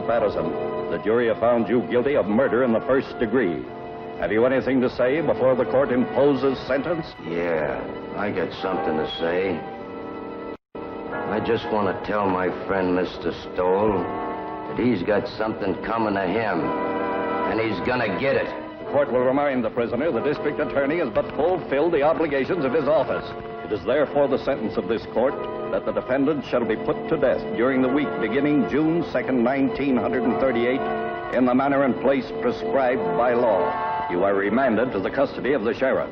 Patterson. The jury have found you guilty of murder in the first degree. Have you anything to say before the court imposes sentence? Yeah, I got something to say. I just want to tell my friend, Mr. Stowell, that he's got something coming to him, and he's gonna get it. The court will remind the prisoner the district attorney has but fulfilled the obligations of his office. It is therefore the sentence of this court that the defendant shall be put to death during the week beginning June 2nd, 1938, in the manner and place prescribed by law. You are remanded to the custody of the sheriff.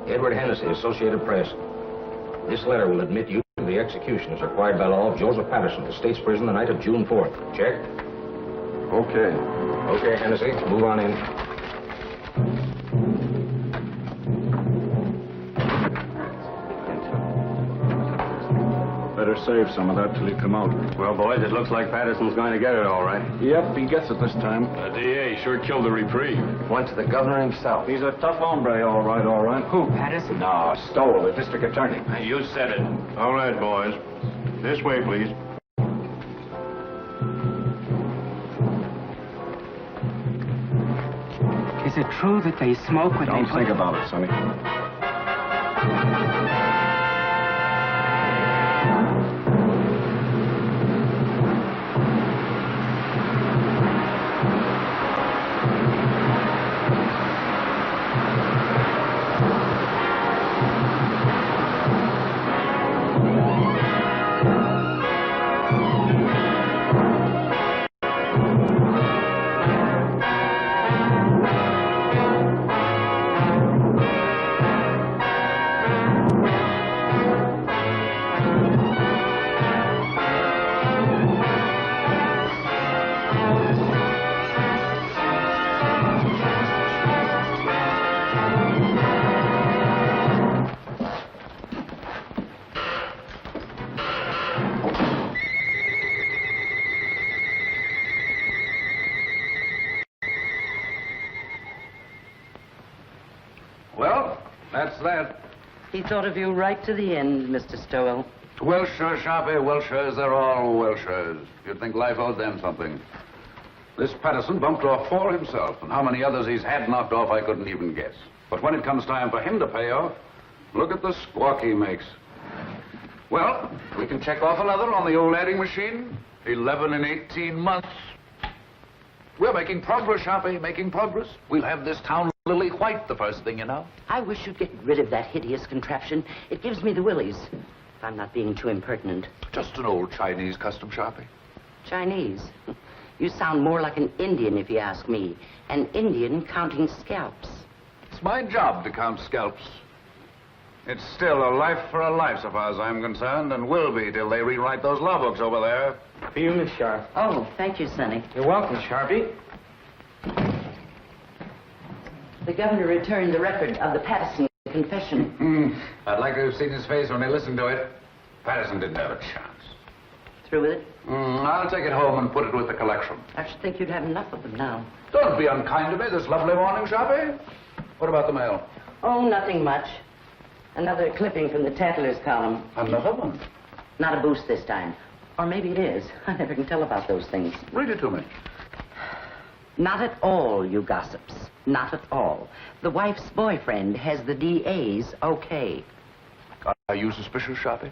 Edward Hennessy, Associated Press. This letter will admit you to the execution as required by law of Joseph Patterson, the State's prison the night of June 4th. Check? Okay. Okay, Hennessy, move on in. Better save some of that till you come out. Well, boys, it looks like Patterson's going to get it all right. Yep, he gets it this time. The DA sure killed the reprieve. Went to the governor himself. He's a tough hombre, all right, all right. Who, Patterson? No, Stowell, the district attorney. You said it. All right, boys. This way, please. Is it true that they smoke when Don't they think about it, Sonny. That's that. He thought of you right to the end, Mr. Stowell. Welshers, Sharpy, Welshers, they're all Welshers. You'd think life owed them something. This Patterson bumped off 4 himself, and how many others he's had knocked off, I couldn't even guess. But when it comes time for him to pay off, look at the squawk he makes. Well, we can check off another on the old adding machine. 11 in 18 months. We're making progress, Sharpy, making progress. We'll have this town lily white the first thing you know. I wish you'd get rid of that hideous contraption. It gives me the willies. If I'm not being too impertinent. Just an old Chinese custom, Sharpy. Chinese? You sound more like an Indian, if you ask me. An Indian counting scalps. It's my job to count scalps. It's still a life for a life, so far as I'm concerned, and will be till they rewrite those law books over there. For you, Miss Sharp. Oh, thank you, Sonny. You're welcome, Sharpy. The governor returned the record of the Patterson confession. I'd like to have seen his face when he listened to it. Patterson didn't have a chance. Through with it? I'll take it home and put it with the collection. I should think you'd have enough of them now. Don't be unkind to me this lovely morning, Sharpy. What about the mail? Oh, nothing much. Another clipping from the Tattlers column. Another one? Not a boost this time. Or maybe it is. I never can tell about those things. Read it to me. Not at all, you gossips. Not at all. The wife's boyfriend has the DA's okay. Are you suspicious, Sharpy?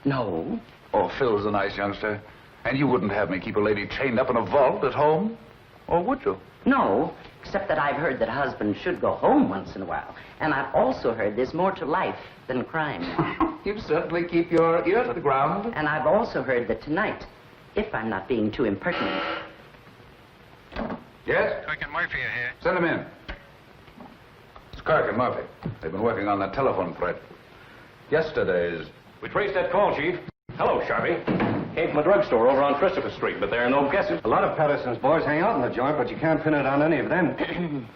No. Oh, Phil's a nice youngster. And you wouldn't have me keep a lady chained up in a vault at home? Or would you? No, except that I've heard that husbands should go home once in a while. And I've also heard there's more to life than crime. You certainly keep your ear to the ground. And I've also heard that tonight, if I'm not being too impertinent... Yes? Kirk and Murphy are here. Send them in. It's Kirk and Murphy. They've been working on that telephone thread. Yesterday's... We traced that call, Chief. Hello, Sharpy. Came from a drugstore over on Christopher Street, but there are no guesses. A lot of Patterson's boys hang out in the joint, but you can't pin it on any of them.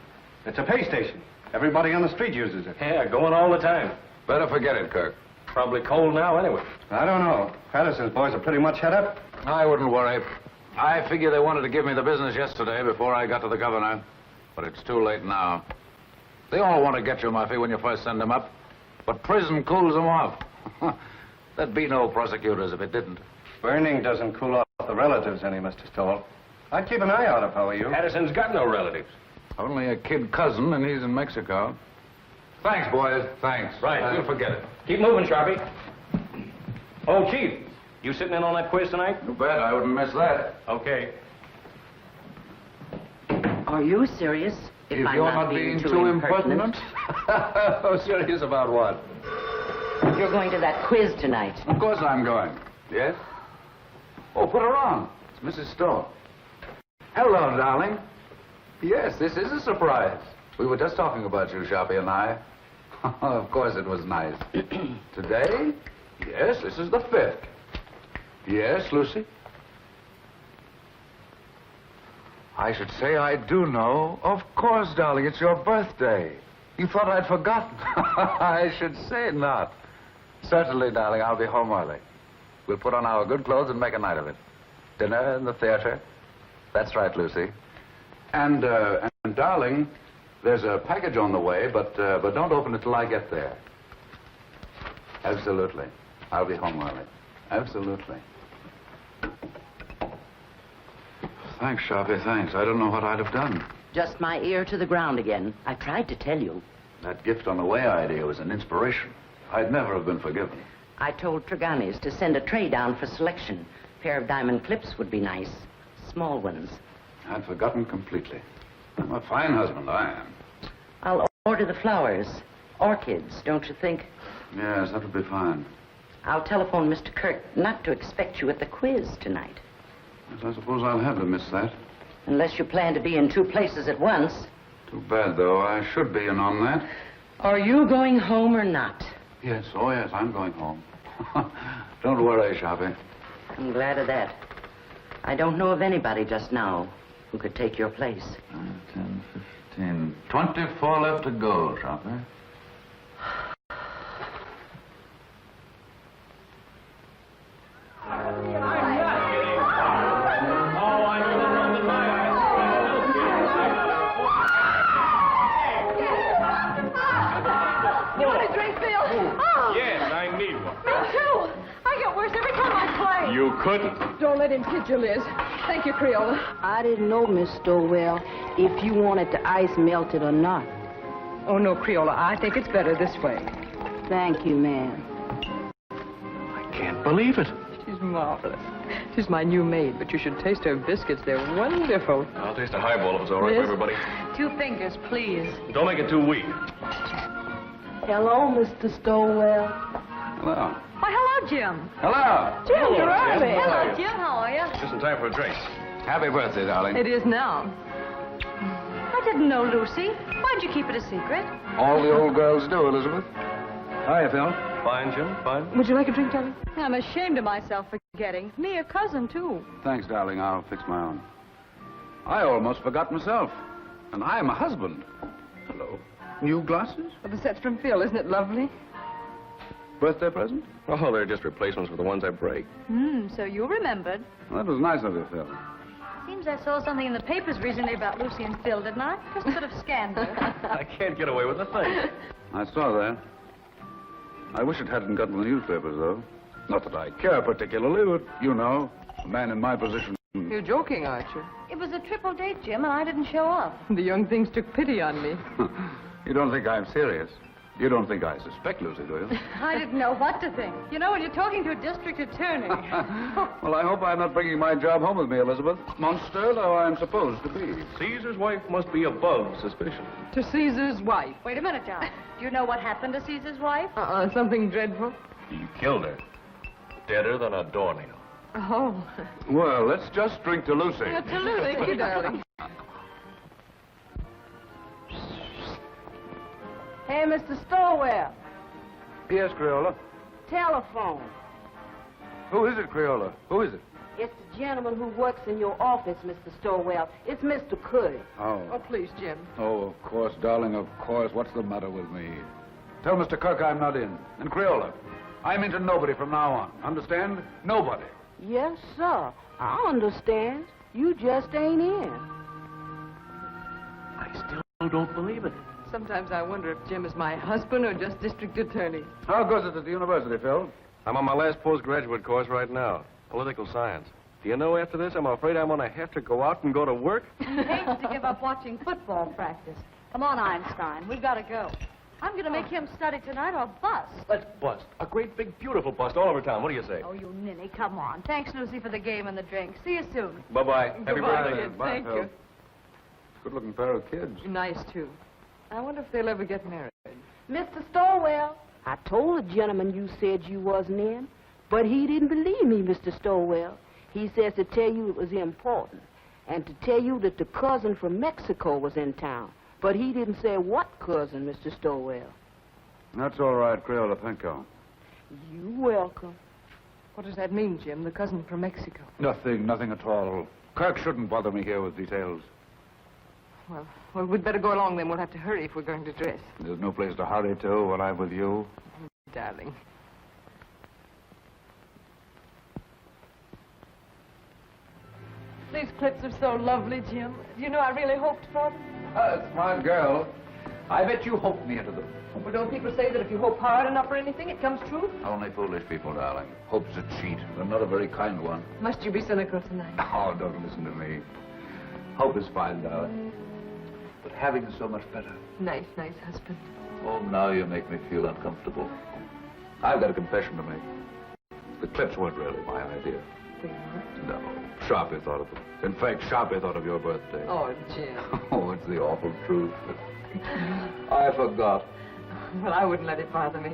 It's a pay station. Everybody on the street uses it. Yeah, going all the time. Better forget it, Kirk. Probably cold now, anyway. I don't know. Patterson's boys are pretty much head up. I wouldn't worry. I figure they wanted to give me the business yesterday before I got to the governor. But it's too late now. They all want to get you, Murphy, when you first send them up. But prison cools them off. There'd be no prosecutors if it didn't. Burning doesn't cool off the relatives any, Mr. Stowell. I'd keep an eye out if I were you. Patterson's got no relatives. Only a kid cousin, and he's in Mexico. Thanks, boys. Thanks. Right, we'll forget it. Keep moving, Sharpy. Oh, Chief, you sitting in on that quiz tonight? You bet. I wouldn't miss that. Okay. Are you serious? If I'm you're not being too impertinent. Oh, serious about what? You're going to that quiz tonight. Of course I'm going. Yes? Oh, put her on. It's Mrs. Stowell. Hello, darling. Yes, this is a surprise. We were just talking about you, Sharpy and I. Of course it was nice. Today? Yes, this is the 5th. Yes, Lucy? I should say I do know. Of course, darling, it's your birthday. You thought I'd forgotten. I should say not. Certainly, darling, I'll be home early. We'll put on our good clothes and make a night of it. Dinner in the theater. That's right, Lucy. And darling, there's a package on the way, but don't open it till I get there. Absolutely. I'll be home early. Absolutely. Thanks, Sharpy, thanks. I don't know what I'd have done. Just my ear to the ground again. I tried to tell you. That gift on the way idea was an inspiration. I'd never have been forgiven. I told Tregani's to send a tray down for selection. A pair of diamond clips would be nice. Small ones. I'd forgotten completely. I'm a fine husband, I am. I'll order the flowers. Orchids, don't you think? Yes, that would be fine. I'll telephone Mr. Kirk not to expect you at the quiz tonight. Yes, I suppose I'll have to miss that. Unless you plan to be in 2 places at once. Too bad, though. I should be in on that. Are you going home or not? Yes, oh yes, I'm going home. Don't worry, Sharpy. I'm glad of that. I don't know of anybody just now who could take your place. 10, 15, 24 left to go, Sharpy. You couldn't. Don't let him kid you, Liz. Thank you, Creola. I didn't know, Miss Stowell, if you wanted the ice melted or not. Oh, no, Creola. I think it's better this way. Thank you, ma'am. I can't believe it. She's marvelous. She's my new maid, but you should taste her biscuits. They're wonderful. I'll taste a highball if it's all right for everybody. 2 fingers, please. Don't make it too weak. Hello, Mr. Stowell. Hello. Why, hello, Jim. Hello. Jim, you're early. Hello, Jim. How are you? Just in time for a drink. Happy birthday, darling. It is now. I didn't know, Lucy. Why'd you keep it a secret? All the old girls do, Elizabeth. Hiya, Phil. Fine, Jim, fine. Would you like a drink, darling? I'm ashamed of myself for forgetting. Me, a cousin, too. Thanks, darling. I'll fix my own. I almost forgot myself. And I'm a husband. Hello. New glasses? Well, the set's from Phil. Isn't it lovely? Birthday present? Oh, they're just replacements for the ones I break. So you remembered. Well, that was nice of you, Phil. Seems I saw something in the papers recently about Lucy and Phil, didn't I? Just a bit of scandal. I can't get away with a thing. I saw that. I wish it hadn't gotten the newspapers, though. Not that I care particularly, but you know, a man in my position. You're joking, aren't you? It was a triple date, Jim, and I didn't show up. The young things took pity on me. You don't think I'm serious? You don't think I suspect Lucy, do you? I didn't know what to think. You know, when you're talking to a district attorney. Well, I hope I'm not bringing my job home with me, Elizabeth. Monster though I'm supposed to be. Caesar's wife must be above suspicion. To Caesar's wife. Wait a minute, John. Do you know what happened to Caesar's wife? Something dreadful. He killed her. Deader than a doornail. Oh. Well, let's just drink to Lucy. To Lucy. Thank you, darling. Hey, Mr. Stowell. Yes, Creola. Telephone. Who is it, Creola? Who is it? It's the gentleman who works in your office, Mr. Stowell. It's Mr. Cuddy. Oh. Oh, please, Jim. Oh, of course, darling, of course. What's the matter with me? Tell Mr. Kirk I'm not in. And Creola, I'm into nobody from now on. Understand? Nobody. Yes, sir. I understand. You just ain't in. I still don't believe it. Sometimes I wonder if Jim is my husband or just district attorney. How goes it at the university, Phil? I'm on my last postgraduate course right now. Political science. Do you know, after this, I'm afraid I'm going to have to go out and go to work? He hates to give up watching football practice. Come on, Einstein. We've got to go. I'm going to make him study tonight or bust. Let's bust. A great, big, beautiful bust all over town. What do you say? Oh, you ninny, come on. Thanks, Lucy, for the game and the drink. See you soon. Bye-bye. Happy Goodbye, birthday. kid. Thank you. Good-looking pair of kids. Nice, too. I wonder if they'll ever get married. Mr. Stowell, I told the gentleman you said you wasn't in, but he didn't believe me, Mr. Stowell. He says to tell you it was important, and to tell you that the cousin from Mexico was in town. But he didn't say what cousin, Mr. Stowell. That's all right, Creola. Thank you. You welcome. What does that mean, Jim? The cousin from Mexico? Nothing at all. Kirk shouldn't bother me here with details. Well, we'd better go along then. We'll have to hurry if we're going to dress. There's no place to hurry to when I'm with you. Darling. These clips are so lovely, Jim. You know, I really hoped for them. Smart girl. I bet you hoped me into them. Well, don't people say that if you hope hard enough for anything, it comes true? Only foolish people, darling. Hope's a cheat, and not a very kind one. Must you be cynical tonight? Oh, don't listen to me. Hope is fine, darling. But having is so much better. Nice husband. Oh, now you make me feel uncomfortable. I've got a confession to make. The clips weren't really my idea. They weren't? No. Sharpy thought of them. In fact, Sharpy thought of your birthday. Oh, Jim. Oh, it's the awful truth. I forgot. Well, I wouldn't let it bother me.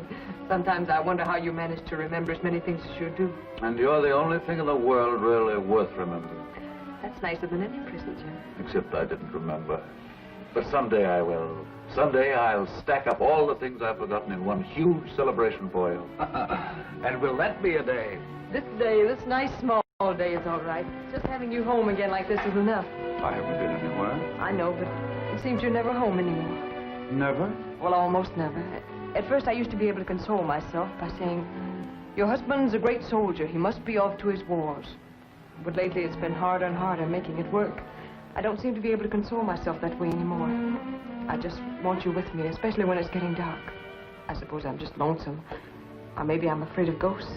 Sometimes I wonder how you manage to remember as many things as you do. And you're the only thing in the world really worth remembering. That's nicer than any present, Jim. Except I didn't remember. But someday I will. Someday I'll stack up all the things I've forgotten in one huge celebration for you. And will that be a day? This day, this nice small day is all right. Just having you home again like this is enough. I haven't been anywhere. I know, but it seems you're never home anymore. Never? Well, almost never. At first, I used to be able to console myself by saying, your husband's a great soldier. He must be off to his wars. But lately, it's been harder and harder making it work. I don't seem to be able to console myself that way anymore. I just want you with me, especially when it's getting dark. I suppose I'm just lonesome. Or maybe I'm afraid of ghosts.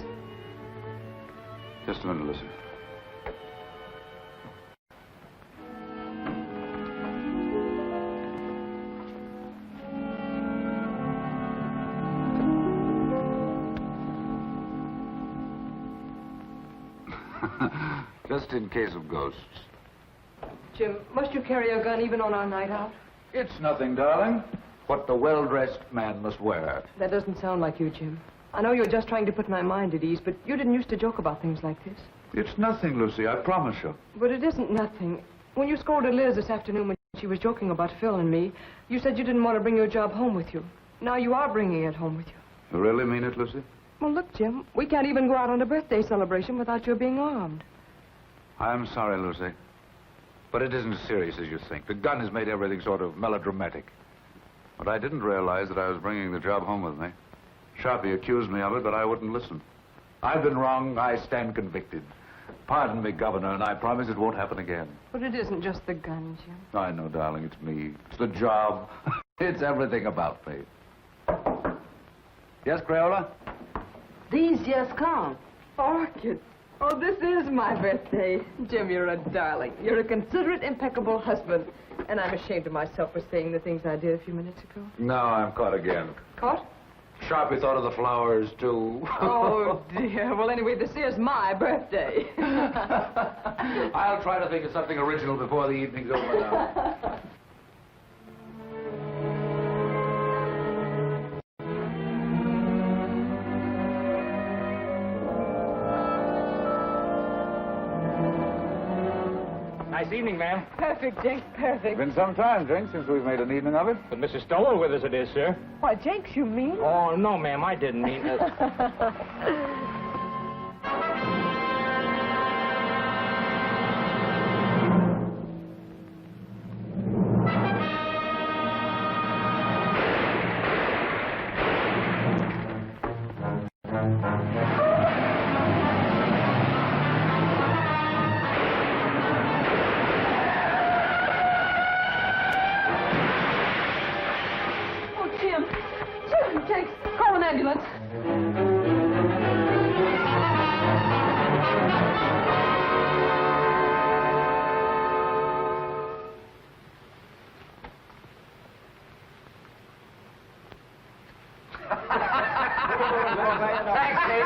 Just a minute, Lucy. Just in case of ghosts. Jim, must you carry a gun even on our night out? It's nothing, darling. What the well-dressed man must wear. That doesn't sound like you, Jim. I know you're just trying to put my mind at ease, but you didn't used to joke about things like this. It's nothing, Lucy, I promise you. But it isn't nothing. When you scolded Liz this afternoon when she was joking about Phil and me, you said you didn't want to bring your job home with you. Now you are bringing it home with you. You really mean it, Lucy? Well, look, Jim, we can't even go out on a birthday celebration without your being armed. I'm sorry, Lucy. But it isn't as serious as you think. The gun has made everything sort of melodramatic. But I didn't realize that I was bringing the job home with me. Sharpy accused me of it, but I wouldn't listen. I've been wrong. I stand convicted. Pardon me, Governor, and I promise it won't happen again. But it isn't just the gun, Jim. I know, darling, it's me. It's the job. It's everything about me. Yes, Creola? These just come. Orchid. Oh, this is my birthday. Jim, you're a darling. You're a considerate, impeccable husband. And I'm ashamed of myself for saying the things I did a few minutes ago. No, I'm caught again. Caught? Sharpy thought of the flowers, too. Oh, dear. Well, anyway, this is my birthday. I'll try to think of something original before the evening's over now. Nice evening, ma'am. Perfect, Jenks, perfect. Been some time, Drink, since we've made an evening of it. But Mrs. Stowell with us it is, sir. Why, Jenks, you mean? Oh, no, ma'am, I didn't mean it. Call an ambulance. Thanks, Steve.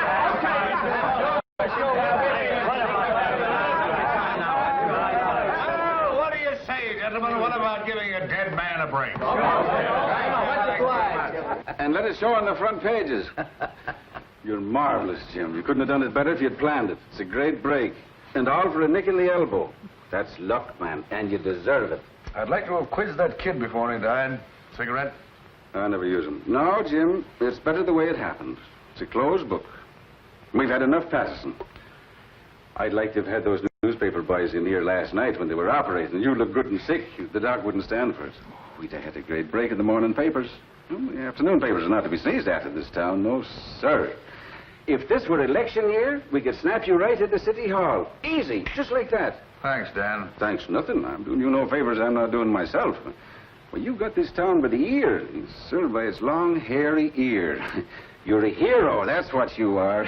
What do you say, gentlemen? What about giving a dead man a break? And let it show on the front pages. You're marvelous, Jim. You couldn't have done it better if you'd planned it. It's a great break. And all for a nick in the elbow. That's luck, man, and you deserve it. I'd like to have quizzed that kid before he died. Cigarette? I never use them. No, Jim, it's better the way it happened. It's a closed book. We've had enough Patterson. I'd like to have had those newspaper boys in here last night when they were operating. You look good and sick. The doc wouldn't stand for it. We'd have had a great break in the morning papers. The afternoon papers are not to be sneezed at in this town. No, sir. If this were election year, we could snap you right into City Hall. Easy, just like that. Thanks, Dan. Thanks, nothing. I'm doing you no favors I'm not doing myself. Well, you got this town by the ear, sir, by its long, hairy ear. You're a hero, that's what you are.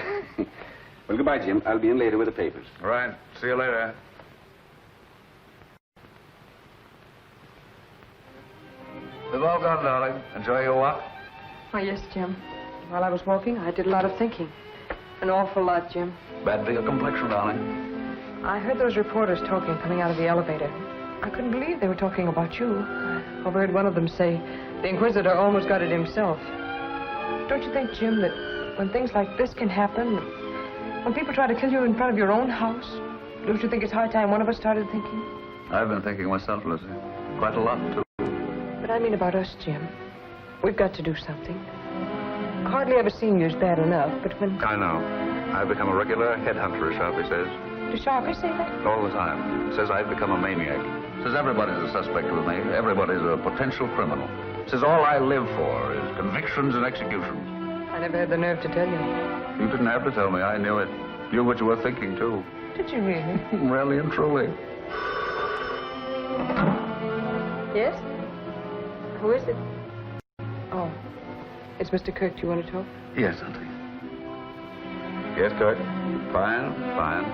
Well, goodbye, Jim. I'll be in later with the papers. Right. See you later. We've all gone, darling. Enjoy your walk. Oh, yes, Jim. While I was walking, I did a lot of thinking. An awful lot, Jim. Bad for your complexion, darling. I heard those reporters talking coming out of the elevator. I couldn't believe they were talking about you. I overheard one of them say, the Inquisitor almost got it himself. Don't you think, Jim, that when things like this can happen, when people try to kill you in front of your own house, don't you think it's high time one of us started thinking? I've been thinking myself, Lucy. Quite a lot, too. But I mean about us, Jim. We've got to do something. Hardly ever seen you is bad enough, but when... I know. I've become a regular headhunter, as Sharpy says. Does Sharpy say that? All the time. Says I've become a maniac. Says everybody's a suspect with me. Everybody's a potential criminal. Says all I live for is convictions and executions. I never had the nerve to tell you. You didn't have to tell me. I knew it. Knew what you were thinking, too. Did you really? Really and truly. Yes? Who is it? Oh, it's Mr. Kirk. Do you want to talk? Yes, Auntie. Yes, Kirk? Fine, fine.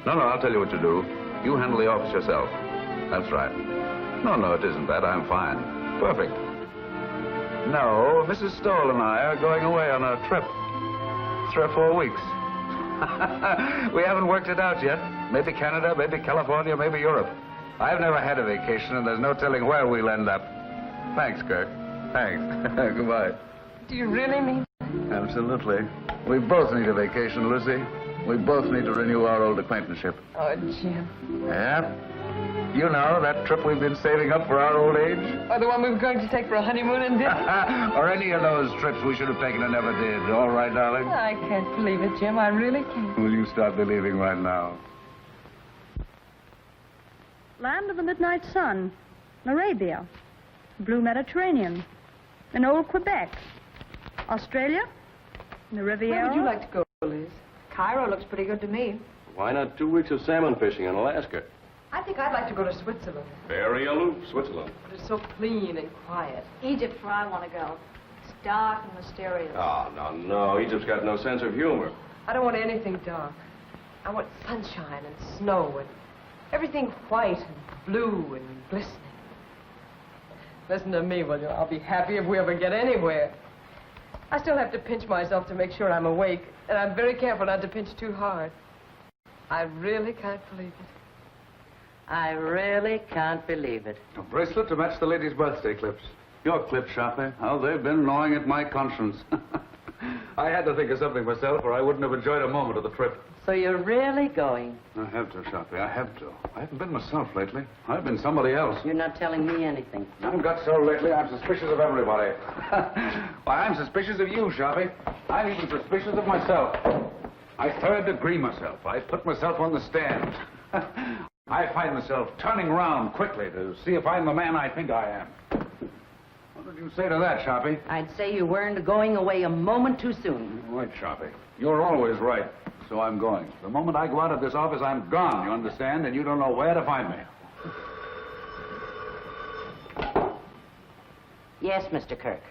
No, I'll tell you what to do. You handle the office yourself. That's right. No, it isn't that. I'm fine. Perfect. No, Mrs. Stowell and I are going away on a trip. 3 or 4 weeks. We haven't worked it out yet. Maybe Canada, maybe California, maybe Europe. I've never had a vacation, and there's no telling where we'll end up. Thanks, Kirk. Thanks. Goodbye. Do you really mean that? Absolutely. We both need a vacation, Lucy. We both need to renew our old acquaintanceship. Oh, Jim. Yeah? You know, that trip we've been saving up for our old age? Or the one we were going to take for a honeymoon and didn't? Or any of those trips we should have taken and never did. All right, darling? I can't believe it, Jim. I really can't. Will you start believing right now? Land of the midnight sun, Arabia, blue Mediterranean, in old Quebec, Australia, the Riviera. Where would you like to go, Liz? Cairo looks pretty good to me. Why not 2 weeks of salmon fishing in Alaska? I think I'd like to go to Switzerland. Very aloof, Switzerland. But it's so clean and quiet. Egypt's where I want to go. It's dark and mysterious. Oh, no. Egypt's got no sense of humor. I don't want anything dark. I want sunshine and snow and everything white and blue and glistening. Listen to me, will you? I'll be happy if we ever get anywhere. I still have to pinch myself to make sure I'm awake, and I'm very careful not to pinch too hard. I really can't believe it. I really can't believe it. A bracelet to match the lady's birthday clips. Your clips, Sharpy. How they've been gnawing at my conscience. I had to think of something myself, or I wouldn't have enjoyed a moment of the trip. So you're really going? I have to, Sharpy. I have to. I haven't been myself lately. I've been somebody else. You're not telling me anything. I've got so lately, I'm suspicious of everybody. Why, I'm suspicious of you, Sharpy. I'm even suspicious of myself. I third-degree myself. I put myself on the stand. I find myself turning around quickly to see if I'm the man I think I am. What would you say to that, Sharpy? I'd say you weren't going away a moment too soon. Right, Sharpy. You're always right. So I'm going. The moment I go out of this office, I'm gone, you understand? And you don't know where to find me. Yes, Mr. Kirk.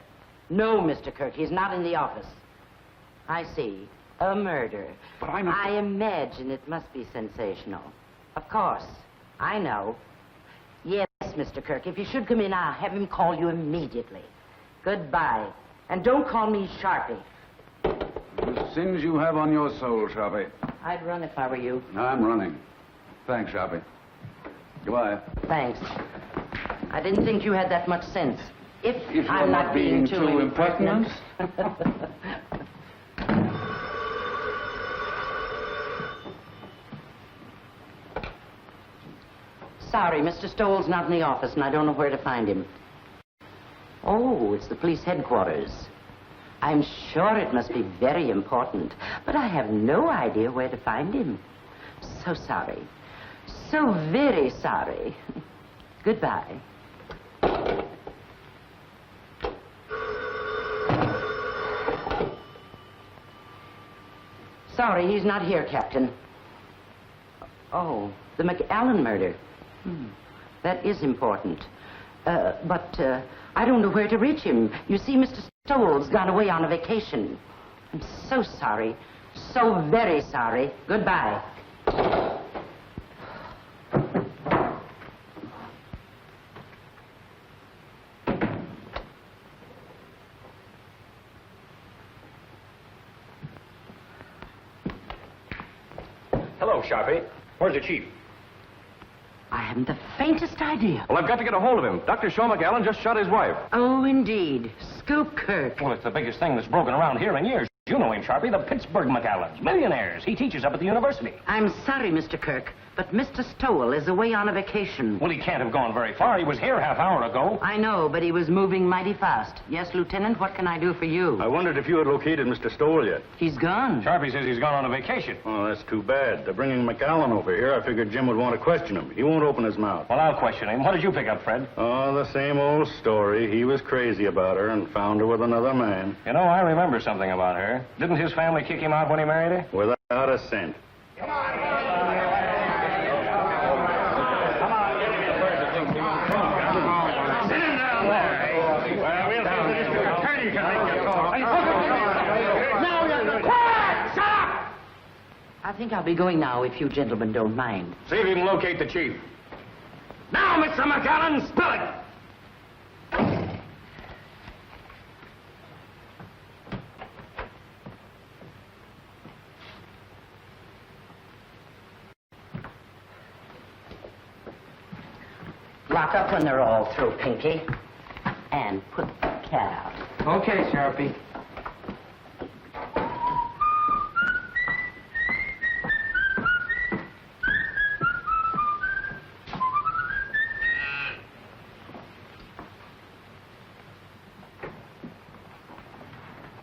No, Mr. Kirk, he's not in the office. I see. A murder. But I'm not... I imagine it must be sensational. Of course. I know. Yes, Mr. Kirk, if you should come in, I'll have him call you immediately. Goodbye. And don't call me Sharpy. The sins you have on your soul, Sharpy. I'd run if I were you. I'm running. Thanks, Sharpy. Goodbye. Thanks. I didn't think you had that much sense. If you're I'm not being too impertinent. Sorry, Mr. Stowell's not in the office, and I don't know where to find him. Oh, it's the police headquarters. I'm sure it must be very important, but I have no idea where to find him. So sorry. So very sorry. Goodbye. Sorry, he's not here, Captain. Oh, the MacAllen murder. That is important. But I don't know where to reach him. You see, Mr. Stowell's gone away on a vacation. I'm so sorry. So very sorry. Goodbye. Hello, Sharpy. Where's the chief? I haven't the faintest idea. Well, I've got to get a hold of him. Dr. Shaw MacAllen just shot his wife. Oh, indeed. Scoop Kirk. Well, it's the biggest thing that's broken around here in years. You know him, Sharpy, the Pittsburgh MacAllens. Millionaires. He teaches up at the university. I'm sorry, Mr. Kirk, but Mr. Stowell is away on a vacation. Well, he can't have gone very far. He was here half hour ago. I know, but he was moving mighty fast. Yes, Lieutenant, what can I do for you? I wondered if you had located Mr. Stowell yet. He's gone. Sharpy says he's gone on a vacation. Oh, that's too bad. They're bringing MacAllen over here. I figured Jim would want to question him. He won't open his mouth. Well, I'll question him. What did you pick up, Fred? Oh, the same old story. He was crazy about her and found her with another man. You know, I remember something about her. Didn't his family kick him out when he married her? Without a cent. Come on. Sit him down there. Well, we'll have the district attorney can make your call. Now, quiet! Shut up! I think I'll be going now, if you gentlemen don't mind. See if you can locate the chief. Now, Mr. MacAllen, spill it! Lock up when they're all through, Pinky. And put the cat out. Okay, Sharpy.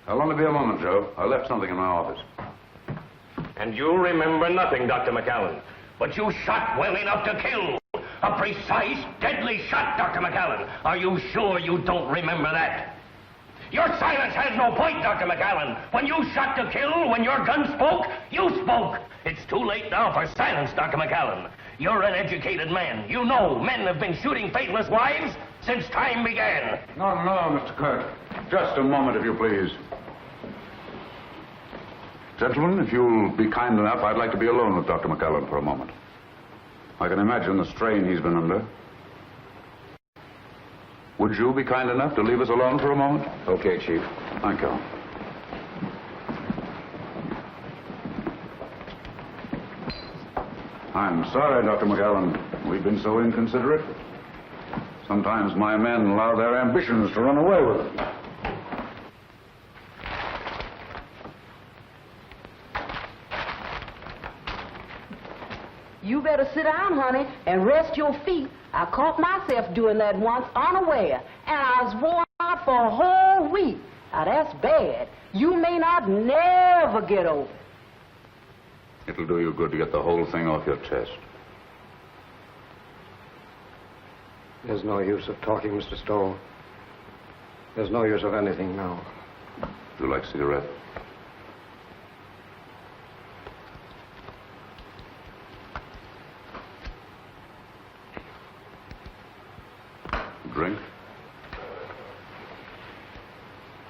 I'll only be a moment, Joe. I left something in my office. And you remember nothing, Dr. MacAllen. But you shot well enough to kill. A precise, deadly shot, Dr. MacAllen. Are you sure you don't remember that? Your silence has no point, Dr. MacAllen. When you shot to kill, when your gun spoke, you spoke. It's too late now for silence, Dr. MacAllen. You're an educated man. You know men have been shooting faithless wives since time began. No, Mr. Kirk. Just a moment, if you please. Gentlemen, if you'll be kind enough, I'd like to be alone with Dr. MacAllen for a moment. I can imagine the strain he's been under. Would you be kind enough to leave us alone for a moment? Okay, Chief. Thank you. I'm sorry, Dr. MacAllen. We've been so inconsiderate. Sometimes my men allow their ambitions to run away with them. You better sit down, honey, and rest your feet. I caught myself doing that once unaware, and I was worn out for a whole week. Now, that's bad. You may not never get over it. It'll do you good to get the whole thing off your chest. There's no use of talking, Mr. Stowell. There's no use of anything now. Would you like a cigarette? Drink?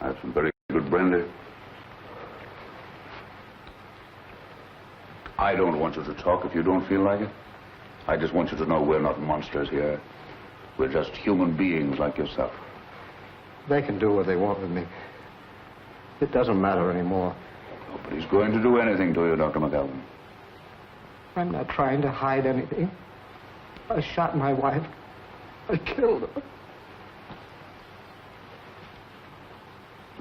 I have some very good brandy. I don't want you to talk if you don't feel like it. I just want you to know we're not monsters here. We're just human beings like yourself. They can do what they want with me. It doesn't matter anymore. Nobody's going to do anything to you, Dr. MacAllen. I'm not trying to hide anything. I shot my wife. I killed her.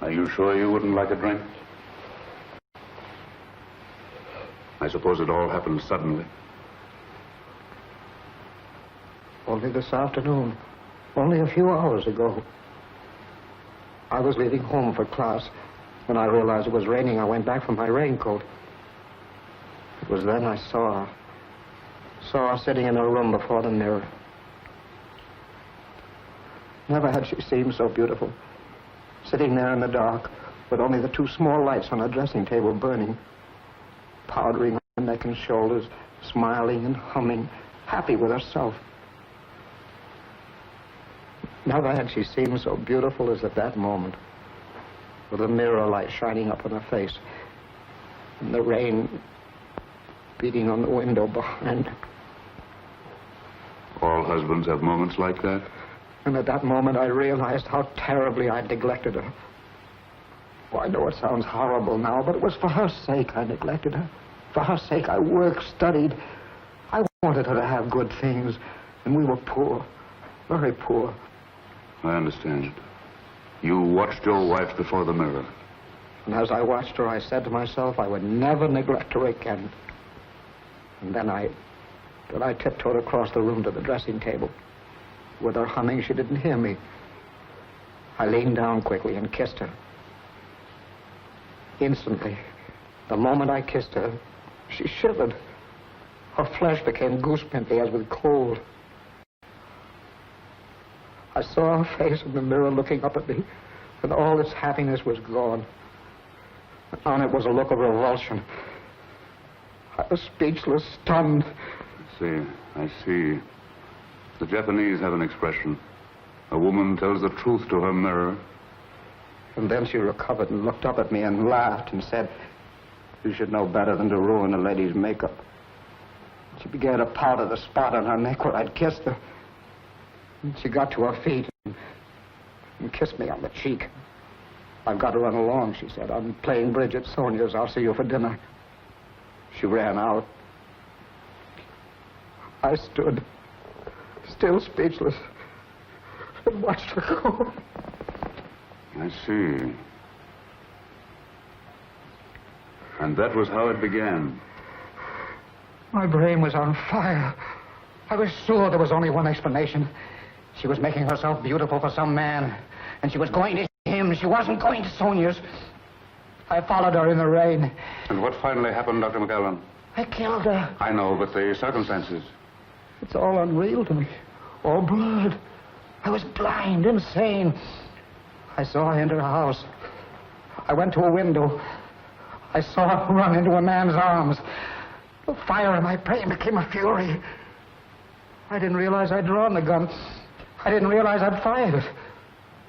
Are you sure you wouldn't like a drink? I suppose it all happened suddenly. Only this afternoon. Only a few hours ago. I was leaving home for class. When I realized it was raining, I went back for my raincoat. It was then I saw her sitting in her room before the mirror. Never had she seemed so beautiful. Sitting there in the dark, with only the 2 small lights on her dressing table burning. Powdering her neck and shoulders, smiling and humming, happy with herself. Never had she seemed so beautiful as at that moment, with the mirror light shining up on her face, and the rain beating on the window behind. All husbands have moments like that. And at that moment, I realized how terribly I'd neglected her. Oh, I know it sounds horrible now, but it was for her sake I neglected her. For her sake, I worked, studied. I wanted her to have good things, and we were poor, very poor. I understand. You watched your wife before the mirror. And as I watched her, I said to myself I would never neglect her again. And then I tiptoed across the room to the dressing table. With her humming, she didn't hear me. I leaned down quickly and kissed her. Instantly, the moment I kissed her, she shivered. Her flesh became goosepimply as with cold. I saw her face in the mirror looking up at me, and all its happiness was gone. On it was a look of revulsion. I was speechless, stunned. I see. The Japanese have an expression. A woman tells the truth to her mirror. And then she recovered and looked up at me and laughed and said, "You should know better than to ruin a lady's makeup." She began to powder the spot on her neck where I'd kissed her. And she got to her feet and kissed me on the cheek. "I've got to run along," she said. "I'm playing bridge at Sonia's. I'll see you for dinner." She ran out. I stood, still speechless, and watched her go. I see. And that was how it began. My brain was on fire. I was sure there was only one explanation. She was making herself beautiful for some man, and she was going to him. She wasn't going to Sonia's. I followed her in the rain. And what finally happened, Dr. MacAllen? I killed her. I know, but the circumstances. It's all unreal to me. All blurred. I was blind, insane. I saw her enter her house. I went to a window. I saw her run into a man's arms. The fire in my brain became a fury. I didn't realize I'd drawn the gun. I didn't realize I'd fired it.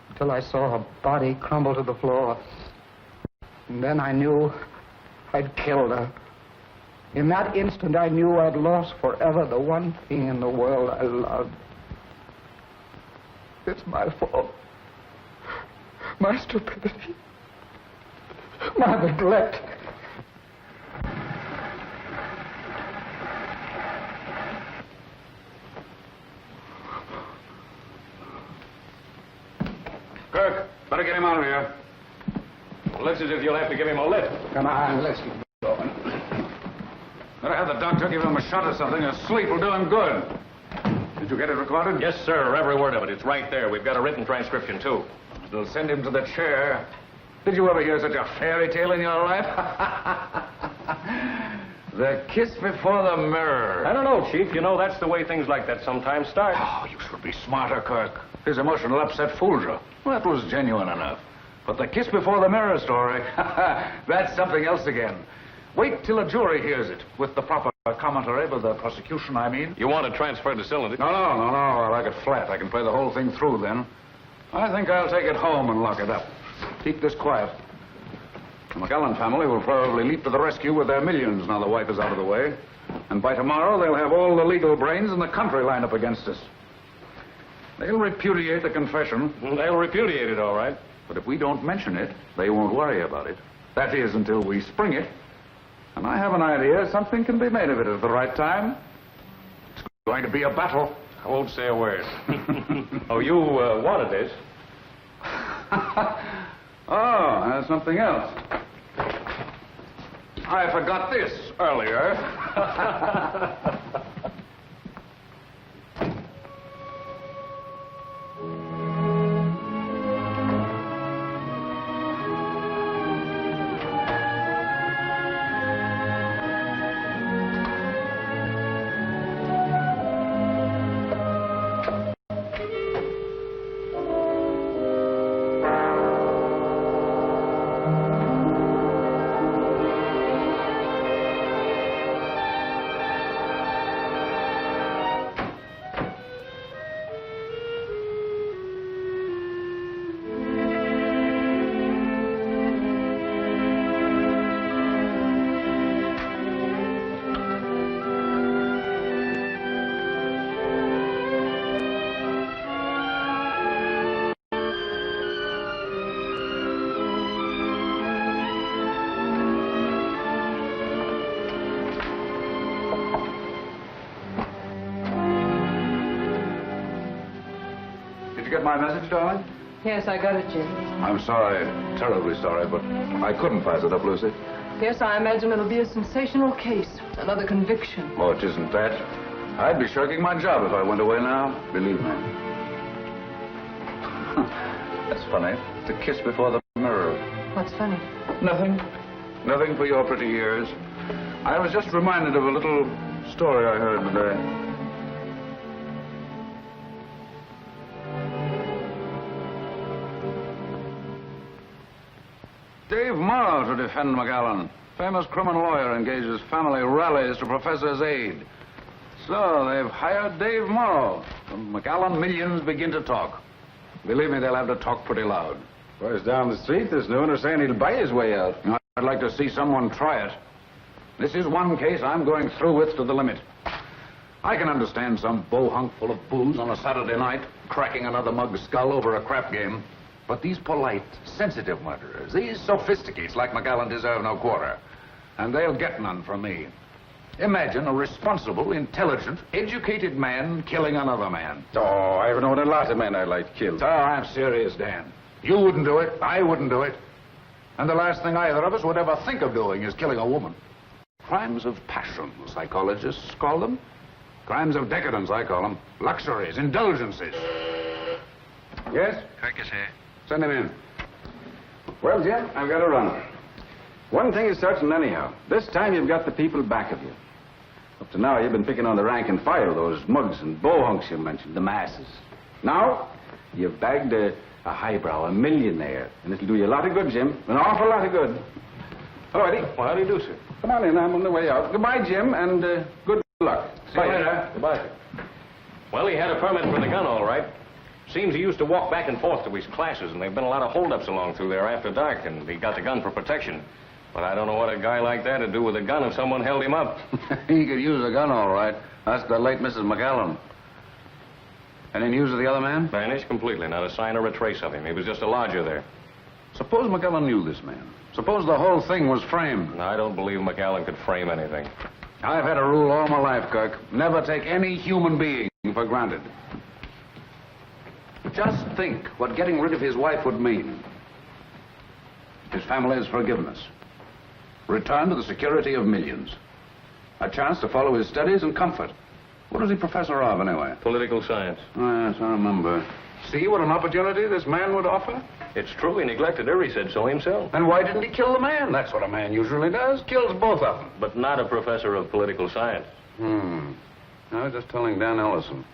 Until I saw her body crumble to the floor. And then I knew I'd killed her. In that instant, I knew I'd lost forever the one thing in the world I loved. It's my fault. My stupidity. My neglect. Kirk, better get him out of here. Looks as if you'll have to give him a lift. Come on, let's get going. Better have the doctor give him a shot or something. A sleep will do him good. Did you get it recorded? Yes, sir. Every word of it. It's right there. We've got a written transcription, too. They'll send him to the chair. Did you ever hear such a fairy tale in your life? The kiss before the mirror. I don't know, Chief. You know, that's the way things like that sometimes start. Oh, you should be smarter, Kirk. His emotional upset fooled you. Well, that was genuine enough. But the kiss before the mirror story, that's something else again. Wait till a jury hears it, with the proper commentary by the prosecution, I mean. You want to transfer to cylinder? No. I like it flat. I can play the whole thing through then. I think I'll take it home and lock it up. Keep this quiet. The MacAllen family will probably leap to the rescue with their millions now the wife is out of the way. And by tomorrow, they'll have all the legal brains in the country lined up against us. They'll repudiate the confession. They'll repudiate it, all right. But if we don't mention it, they won't worry about it. That is, until we spring it. And I have an idea something can be made of it at the right time. It's going to be a battle. I won't say a word. Oh, you wanted this? Oh, and something else. I forgot this earlier. you get my message, darling? Yes, I got it, Jim. I'm sorry, terribly sorry, but I couldn't pass it up, Lucy. Yes, I imagine it'll be a sensational case. Another conviction. Oh, it isn't that. I'd be shirking my job if I went away now, believe me. That's funny. The kiss before the mirror. What's funny? Nothing. Nothing for your pretty ears. I was just reminded of a little story I heard today. Dave Marrow to defend MacAllen. Famous criminal lawyer engages family rallies to professor's aid. So they've hired Dave Marrow. The MacAllen millions begin to talk. Believe me, they'll have to talk pretty loud. Boys down the street, there's no one who's saying he'll buy his way out. I'd like to see someone try it. This is one case I'm going through with to the limit. I can understand some bohunk full of booze on a Saturday night cracking another mug's skull over a crap game. But these polite, sensitive murderers, these sophisticates like MacAllen deserve no quarter. And they'll get none from me. Imagine a responsible, intelligent, educated man killing another man. Oh, I've known a lot of men I'd like killed. Oh, I'm serious, Dan. You wouldn't do it. I wouldn't do it. And the last thing either of us would ever think of doing is killing a woman. Crimes of passion, psychologists call them. Crimes of decadence, I call them. Luxuries, indulgences. Yes? Kirk is here. Send him in. Well, Jim, I've got to run. One thing is certain anyhow. This time you've got the people back of you. Up to now, you've been picking on the rank and file, those mugs and bohunks you mentioned, the masses. Now, you've bagged a highbrow, a millionaire, and it'll do you a lot of good, Jim. An awful lot of good. Hello, Eddie. Well, how do you do, sir? Come on in, I'm on the way out. Goodbye, Jim, and good luck. See you later. Goodbye. Well, he had a permit for the gun, all right. Seems he used to walk back and forth to his classes, and there've been a lot of holdups along through there after dark, and he got the gun for protection. But I don't know what a guy like that would do with a gun if someone held him up. He could use a gun, all right. That's the late Mrs. MacAllen. Any news of the other man? Vanished completely. Not a sign or a trace of him. He was just a lodger there. Suppose MacAllen knew this man. Suppose the whole thing was framed. I don't believe MacAllen could frame anything. I've had a rule all my life, Kirk. Never take any human being for granted. Just think what getting rid of his wife would mean. His family's forgiveness. Return to the security of millions. A chance to follow his studies and comfort. What is he professor of, anyway? Political science. Oh, yes, I remember. See what an opportunity this man would offer? It's true. He neglected her. He said so himself. And why didn't he kill the man? That's what a man usually does. Kills both of them. But not a professor of political science. I was just telling Dan Allison.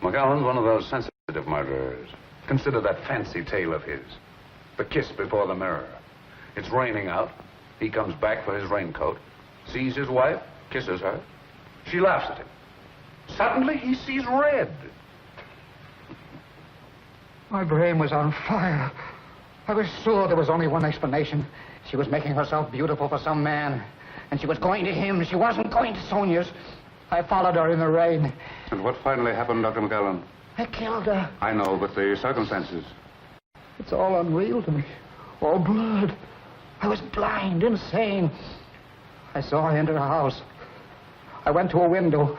MacAllen's one of those sensitive murderers. Consider that fancy tale of his. The kiss before the mirror. It's raining out. He comes back for his raincoat. Sees his wife. Kisses her. She laughs at him. Suddenly, he sees red. My brain was on fire. I was sure there was only one explanation. She was making herself beautiful for some man. And she was going to him. She wasn't going to Sonia's. I followed her in the rain. And what finally happened, Dr. MacAllen? I killed her. I know, but the circumstances. It's all unreal to me. All blood. I was blind, insane. I saw her enter a house. I went to a window.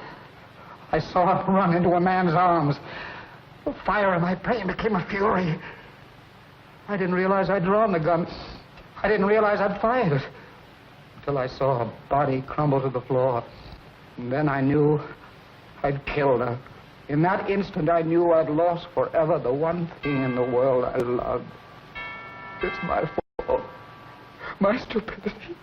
I saw her run into a man's arms. The fire in my brain became a fury. I didn't realize I'd drawn the gun. I didn't realize I'd fired it. Until I saw her body crumble to the floor. And then I knew I'd killed her. In that instant, I knew I'd lost forever the one thing in the world I loved. It's my fault. My stupidity.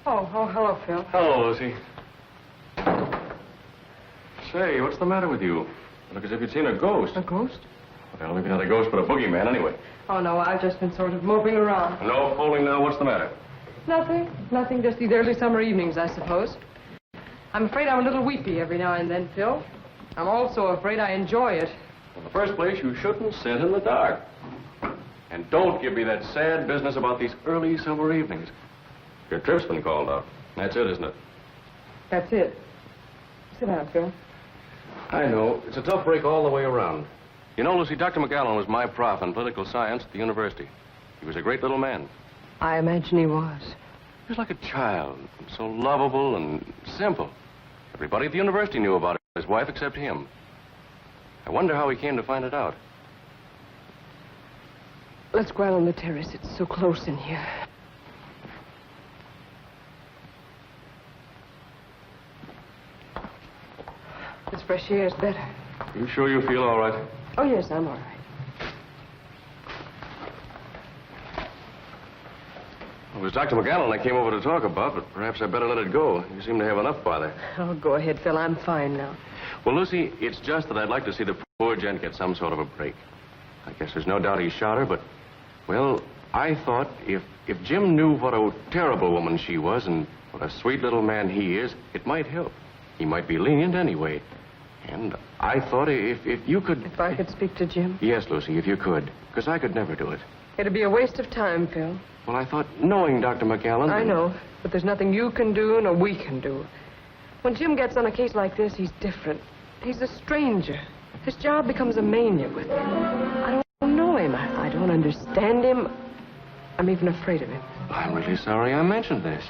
Oh, hello, Phil. Hello, Lucy. Say, what's the matter with you? You look as if you'd seen a ghost. A ghost? Well, maybe not a ghost, but a boogeyman anyway. Oh, no, I've just been sort of moping around. No fooling now. What's the matter? Nothing, just these early summer evenings, I suppose. I'm afraid I'm a little weepy every now and then, Phil. I'm also afraid I enjoy it. In the first place, you shouldn't sit in the dark. And don't give me that sad business about these early summer evenings. Your trip's been called off. That's it, isn't it? That's it. Sit down, Phil. I know. It's a tough break all the way around. You know, Lucy, Dr. MacAllen was my prof in political science at the university. He was a great little man. I imagine he was. He was like a child, so lovable and simple. Everybody at the university knew about his wife except him. I wonder how he came to find it out. Let's go out on the terrace. It's so close in here. This fresh air is better. You sure you feel all right? Oh, yes, I'm all right. It was Dr. MacAllen I came over to talk about, but perhaps I'd better let it go. You seem to have enough bother. Oh, go ahead, Phil. I'm fine now. Well, Lucy, it's just that I'd like to see the poor gent get some sort of a break. I guess there's no doubt he shot her, but, well, I thought if Jim knew what a terrible woman she was and what a sweet little man he is, it might help. He might be lenient anyway. And I thought if you could... If I could speak to Jim? Yes, Lucy, if you could. Because I could never do it. It'd be a waste of time, Phil. Well, I thought, knowing Dr. MacAllen... I know, but there's nothing you can do nor we can do. When Jim gets on a case like this, he's different. He's a stranger. His job becomes a mania with him. I don't know him. I don't understand him. I'm even afraid of him. I'm really sorry I mentioned this.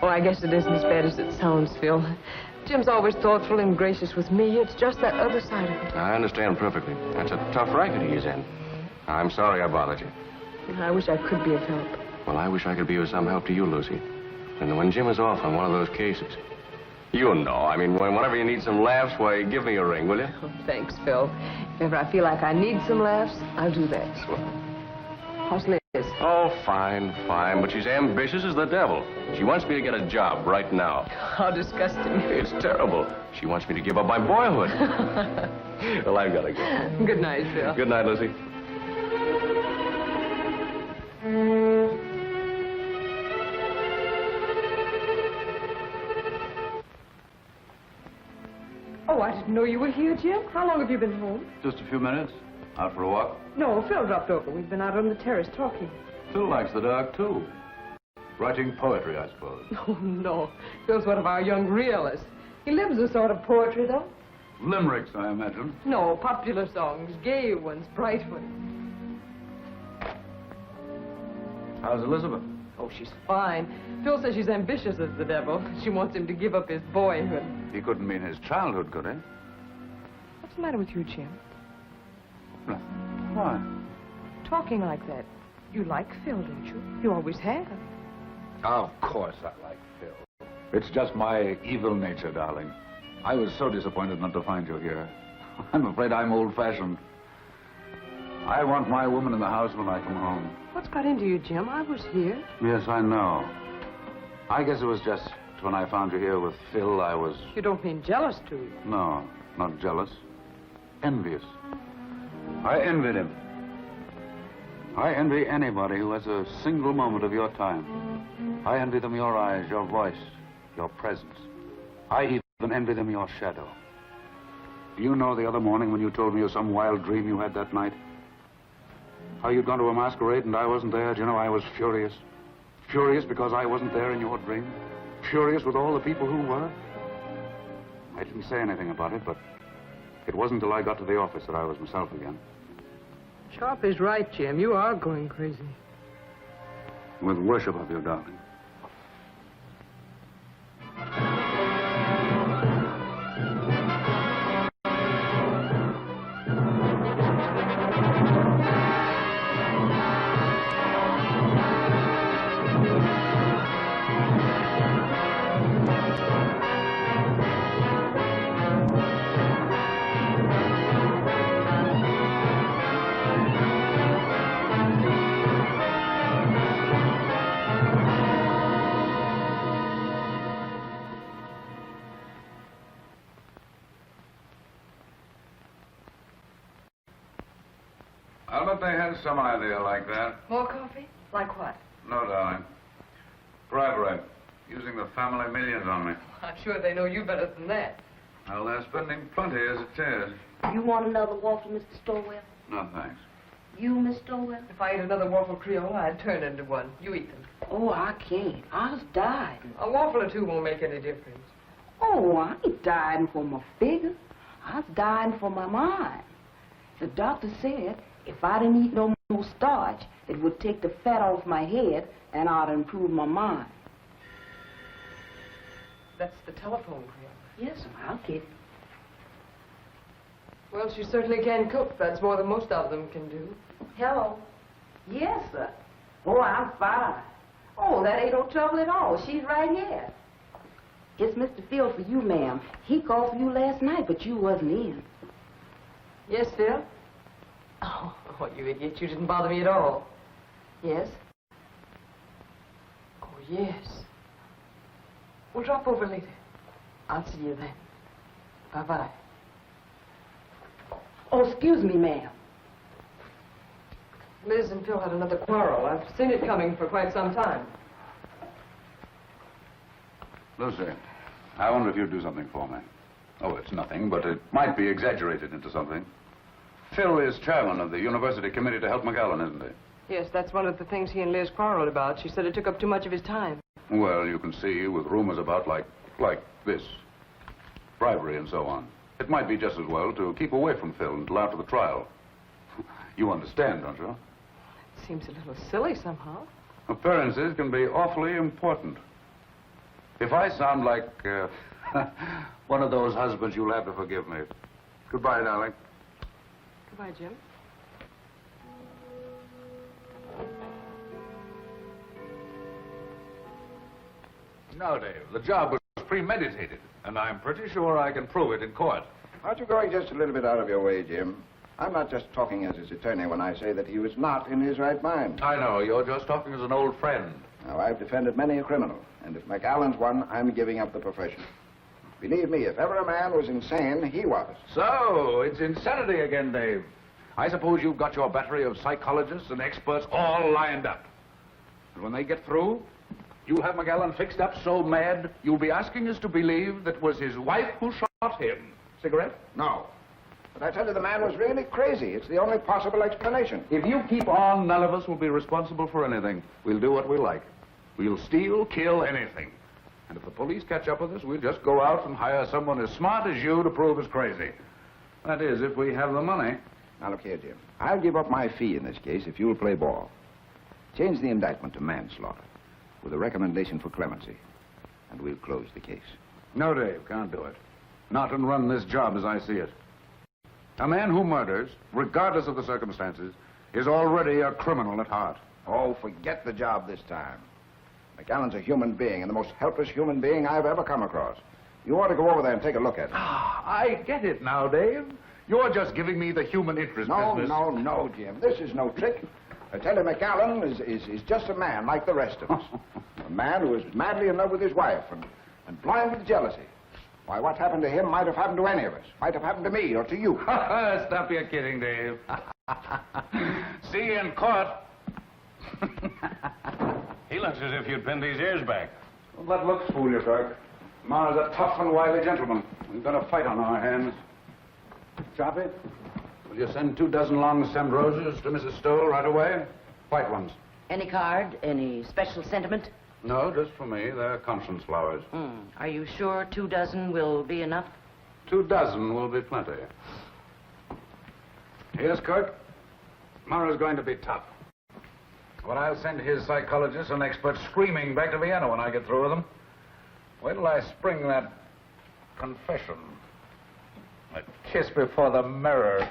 Oh, I guess it isn't as bad as it sounds, Phil. Jim's always thoughtful and gracious with me. It's just that other side of it. I understand perfectly. That's a tough racket he's in. I'm sorry I bothered you. I wish I could be of help. Well, I wish I could be of some help to you, Lucy. And when Jim is off on one of those cases. You know, I mean, whenever you need some laughs, why, give me a ring, will you? Oh, thanks, Phil. If ever I feel like I need some laughs, I'll do that. Swell. How's Liz? Oh, fine, fine. But she's ambitious as the devil. She wants me to get a job right now. How disgusting. It's terrible. She wants me to give up my boyhood. Well, I've got to go. Good night, Phil. Good night, Lucy. Oh, I didn't know you were here, Jim. How long have you been home? Just a few minutes. Out for a walk? No, Phil dropped over. We've been out on the terrace talking. Phil likes the dark, too. Writing poetry, I suppose. Oh, no. Phil's one of our young realists. He lives a sort of poetry, though. Limericks, I imagine. No, popular songs. Gay ones, bright ones. How's Elizabeth? Oh, she's fine. Phil says she's ambitious as the devil. She wants him to give up his boyhood. He couldn't mean his childhood, could he? What's the matter with you, Jim? Nothing. Why? Talking like that. You like Phil, don't you? You always have. Of course I like Phil. It's just my evil nature, darling. I was so disappointed not to find you here. I'm afraid I'm old-fashioned. I want my woman in the house when I come home. What's got into you, Jim? I was here. Yes, I know. I guess it was just when I found you here with Phil, I was... You don't mean jealous, do you? No, not jealous. Envious. I envied him. I envy anybody who has a single moment of your time. I envy them your eyes, your voice, your presence. I even envy them your shadow. Do you know the other morning when you told me of some wild dream you had that night? How you'd gone to a masquerade and I wasn't there? Do you know, I was furious. Furious because I wasn't there in your dream. furious with all the people who were. I didn't say anything about it, but it wasn't until I got to the office that I was myself again. Sharpy's right, Jim. You are going crazy. With worship of you, darling. I'll bet they had some idea like that. More coffee? Like what? No, darling. Bribery. Using the family millions on me. I'm sure they know you better than that. Well, they're spending plenty as it is. You want another waffle, Mr. Stowell? No, thanks. You, Miss Stowell? If I ate another waffle Creola, I'd turn into one. You eat them. Oh, I can't. I was dying. A waffle or two won't make any difference. Oh, I ain't dying for my figure. I was dying for my mind. The doctor said if I didn't eat no more starch, it would take the fat off my head and I'd improve my mind. That's the telephone, Creola. Yes, I'll get it. Well, she certainly can cook. That's more than most of them can do. Hello. Yes, sir. Oh, I'm fine. Oh, that ain't no trouble at all. She's right here. It's Mr. Phil for you, ma'am. He called for you last night, but you wasn't in. Yes, Phil? Oh, you idiot. You didn't bother me at all. Yes? Oh, yes. We'll drop over later. I'll see you then. Bye-bye. Oh, excuse me, ma'am. Liz and Phil had another quarrel. I've seen it coming for quite some time. Lucy, I wonder if you'd do something for me. Oh, it's nothing, but it might be exaggerated into something. Phil is chairman of the University Committee to help MacAllen, isn't he? Yes, that's one of the things he and Liz quarreled about. She said it took up too much of his time. Well, you can see, with rumors about like this, bribery and so on, it might be just as well to keep away from Phil until after the trial. You understand, don't you? It seems a little silly somehow. Appearances can be awfully important. If I sound like one of those husbands, you'll have to forgive me. Goodbye, darling. Goodbye, Jim. No, Dave, the job was premeditated, and I'm pretty sure I can prove it in court. Aren't you going just a little bit out of your way, Jim? I'm not just talking as his attorney when I say that he was not in his right mind. I know, you're just talking as an old friend. Now, I've defended many a criminal, and if MacAllen's one, I'm giving up the profession. Believe me, if ever a man was insane, he was. So, it's insanity again, Dave. I suppose you've got your battery of psychologists and experts all lined up. And when they get through, you have MacAllen fixed up so mad, you'll be asking us to believe that it was his wife who shot him. Cigarette? No. But I tell you, the man was really crazy. It's the only possible explanation. If you keep on, none of us will be responsible for anything. We'll do what we like. We'll steal, kill, anything. And if the police catch up with us, we'll just go out and hire someone as smart as you to prove us crazy. That is, if we have the money. Now, look here, Jim. I'll give up my fee in this case if you'll play ball. Change the indictment to manslaughter with a recommendation for clemency, and we'll close the case. No, Dave, can't do it. Not and run this job as I see it. A man who murders, regardless of the circumstances, is already a criminal at heart. Oh, forget the job this time. MacAllen's a human being, and the most helpless human being I've ever come across. You ought to go over there and take a look at him. Ah, I get it now, Dave. You're just giving me the human interest business. No, Jim. This is no trick. I tell you, MacAllen is just a man like the rest of us. A man who is madly in love with his wife and blind with jealousy. Why, what happened to him might have happened to any of us. Might have happened to me or to you. Stop your kidding, Dave. See you in court. He looks as if you'd pinned his ears back. Don't let looks fool you, Kirk. Ma's a tough and wily gentleman. We've got a fight on our hands. Sharpy, will you send 24 long-stemmed roses to Mrs. Stowell right away? White ones. Any card? Any special sentiment? No, just for me. They're conscience flowers. Are you sure 2 dozen will be enough? 2 dozen will be plenty. Yes, Kirk. Marrow's going to be tough. But I'll send his psychologist and experts screaming back to Vienna when I get through with them. Wait till I spring that confession. A kiss before the mirror.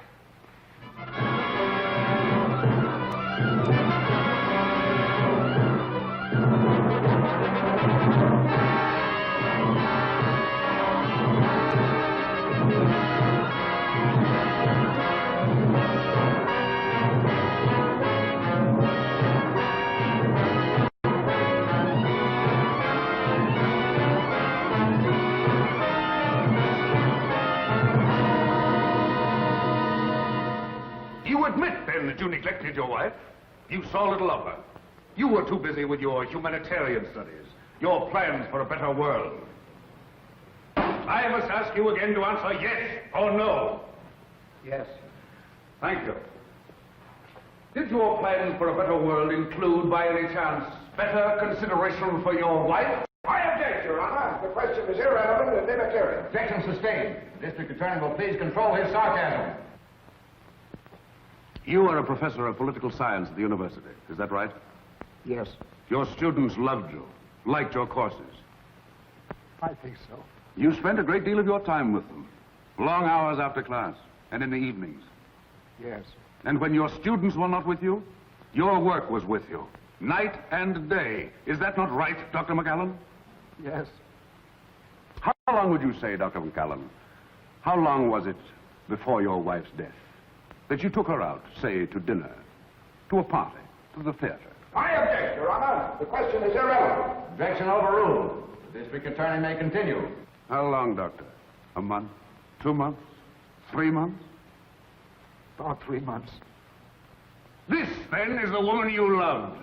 That you neglected your wife. You saw little of her. You were too busy with your humanitarian studies, your plans for a better world. I must ask you again to answer yes or no. Yes. Thank you. Did your plans for a better world include, by any chance, better consideration for your wife? I object, Your Honor. The question is irrelevant and immaterial. Objection sustained. The district attorney will please control his sarcasm. You are a professor of political science at the university, is that right? Yes, Your students loved you, liked your courses. I think so. You spent a great deal of your time with them, long hours after class, and in the evenings. Yes. And when your students were not with you, your work was with you, night and day. Is that not right, Dr. MacAllen? Yes. How long would you say, Dr. MacAllen, how long was it before your wife's death that you took her out, say, to dinner, to a party, to the theater? I object, Your Honor. The question is irrelevant. Objection overruled. The district attorney may continue. How long, Doctor? A month? 2 months? 3 months? About 3 months. This, then, is the woman you loved.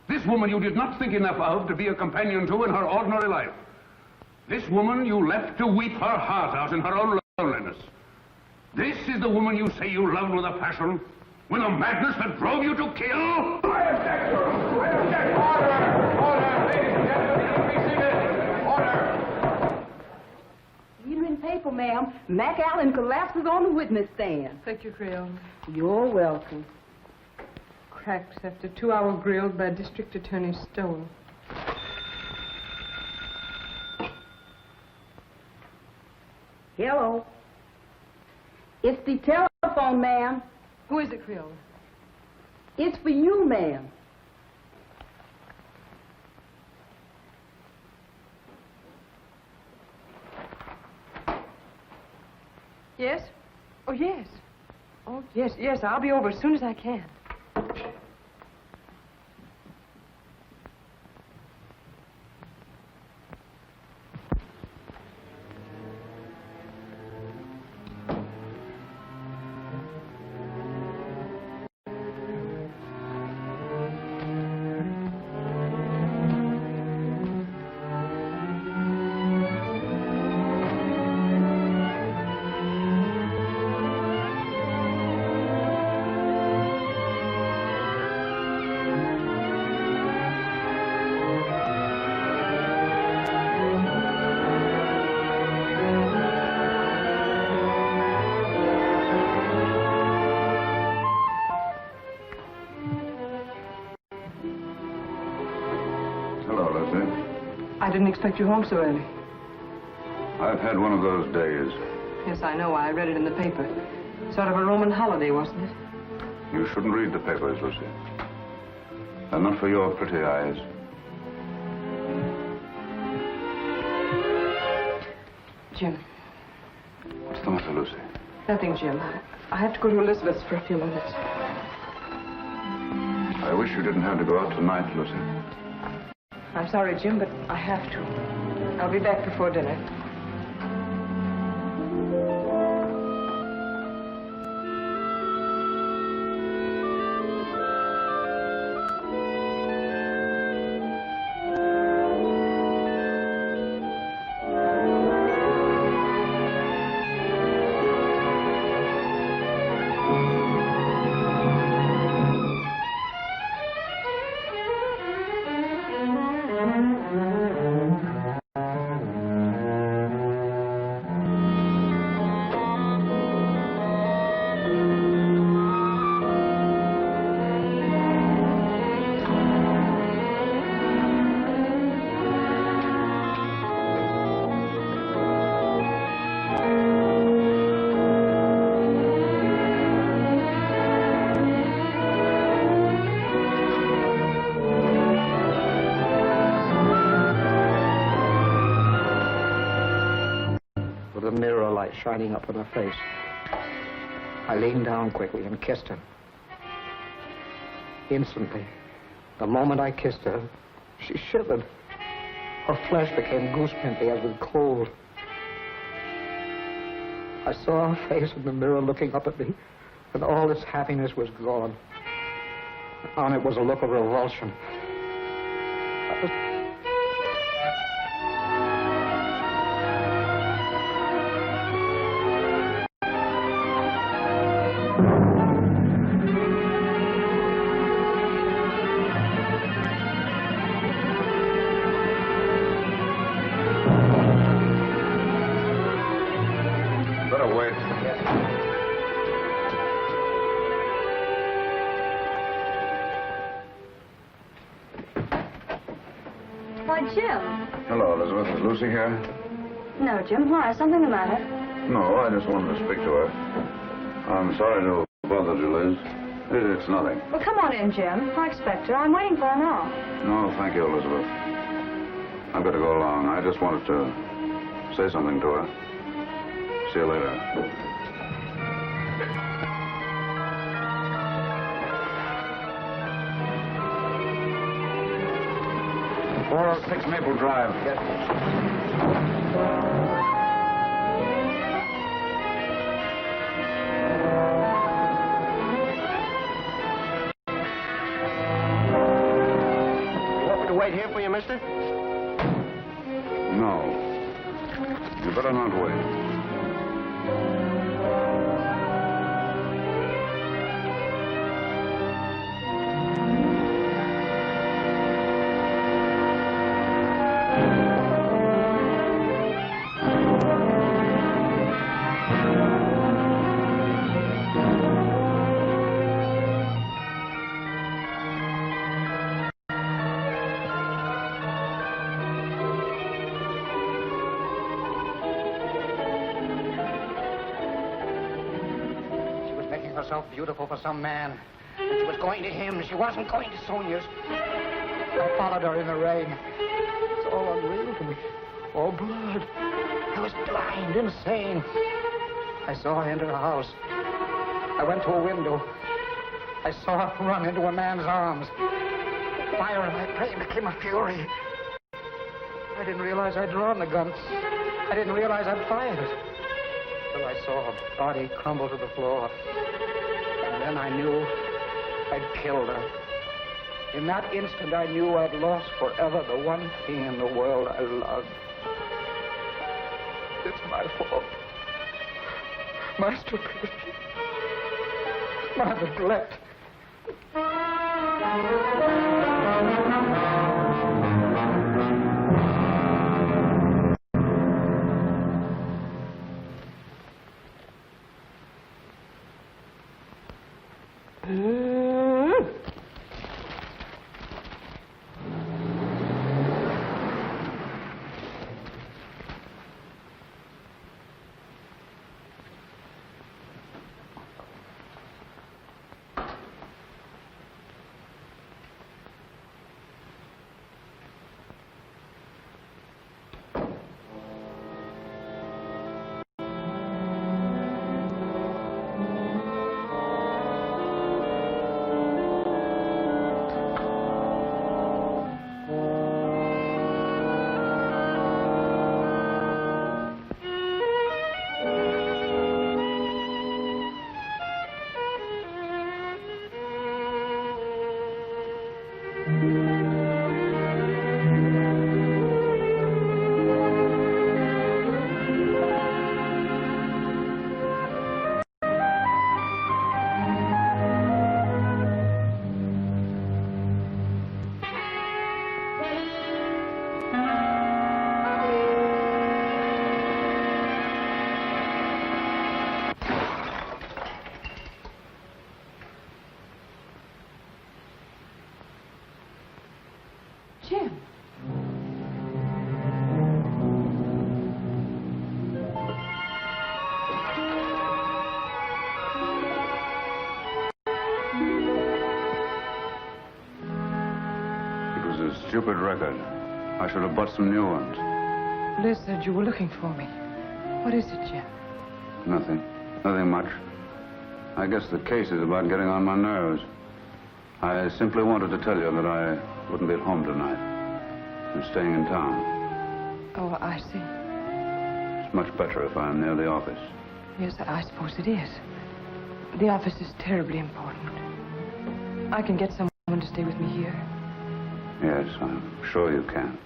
This woman you did not think enough of to be a companion to in her ordinary life. This woman you left to weep her heart out in her own loneliness. This is the woman you say you loved with a passion, with a madness that drove you to kill? I object, Your Honor. I object. Order! Ladies and gentlemen, be seated. Order! Evening paper, ma'am. MacAllen collapses on the witness stand. Thank you, Creola. You're welcome. Cracks after 2-hour grill by District Attorney Stowell. Hello. It's the telephone, ma'am. Who is it, Creola? It's for you, ma'am. Yes? Oh, yes. Oh, yes, yes. I'll be over as soon as I can. I didn't expect you home so early. I've had one of those days. Yes, I know. I read it in the paper. Sort of a Roman holiday, wasn't it? You shouldn't read the papers, Lucy. They're not for your pretty eyes. Jim. What's the matter, Lucy? Nothing, Jim. I have to go to Elizabeth's for a few minutes. I wish you didn't have to go out tonight, Lucy. I'm sorry, Jim, but I have to. I'll be back before dinner. with the mirror light shining up on her face. I leaned down quickly and kissed her. Instantly, the moment I kissed her, she shivered. Her flesh became goose-pimply as with cold. I saw her face in the mirror looking up at me, and all its happiness was gone. On it was a look of revulsion. Why, Jim. Hello, Elizabeth. Is Lucy here? No, Jim. Why? Something the matter? No, I just wanted to speak to her. I'm sorry to have bothered you, Liz. It's nothing. Well, come on in, Jim. I expect her. I'm waiting for her now. No, thank you, Elizabeth. I've got to go along. I just wanted to say something to her. See you later. 406 Maple Drive. You want me to wait here for you, mister? No. You better not wait. Beautiful for some man. And she was going to him. She wasn't going to Sonia's. I followed her in the rain. It's all unreal to me. All blood. I was blind, insane. I saw her enter the house. I went to a window. I saw her run into a man's arms. Fire in my brain became a fury. I didn't realize I'd drawn the gun. I didn't realize I'd fired it. Till I saw her body crumble to the floor. Then I knew I'd killed her. In that instant, I knew I'd lost forever the one thing in the world I loved. It's my fault. My stupidity. My neglect. Jim. It was a stupid record. I should have bought some new ones. Liz said you were looking for me. What is it, Jim? Nothing. Nothing much. I guess the case is about getting on my nerves. I simply wanted to tell you that I wouldn't be at home tonight. I'm staying in town. Oh, I see. It's much better if I'm near the office. Yes, I suppose it is. The office is terribly important. I can get someone to stay with me here. Yes, I'm sure you can.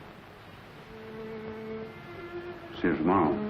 See you tomorrow.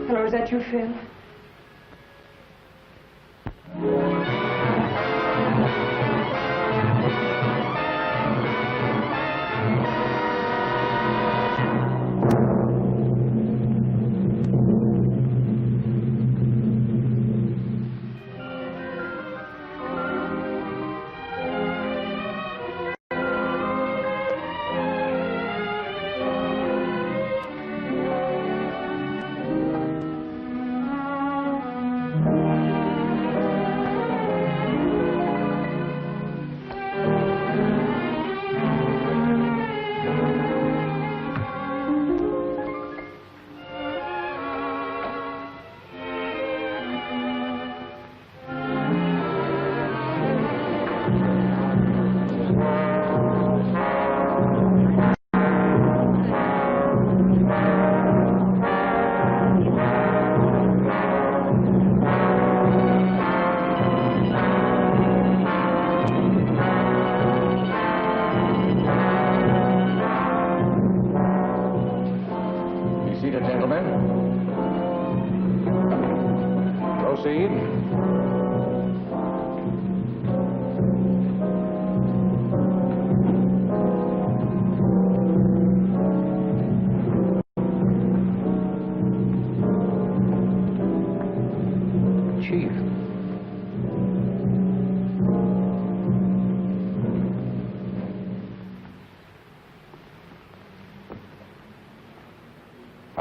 Hello, is that you, Phil?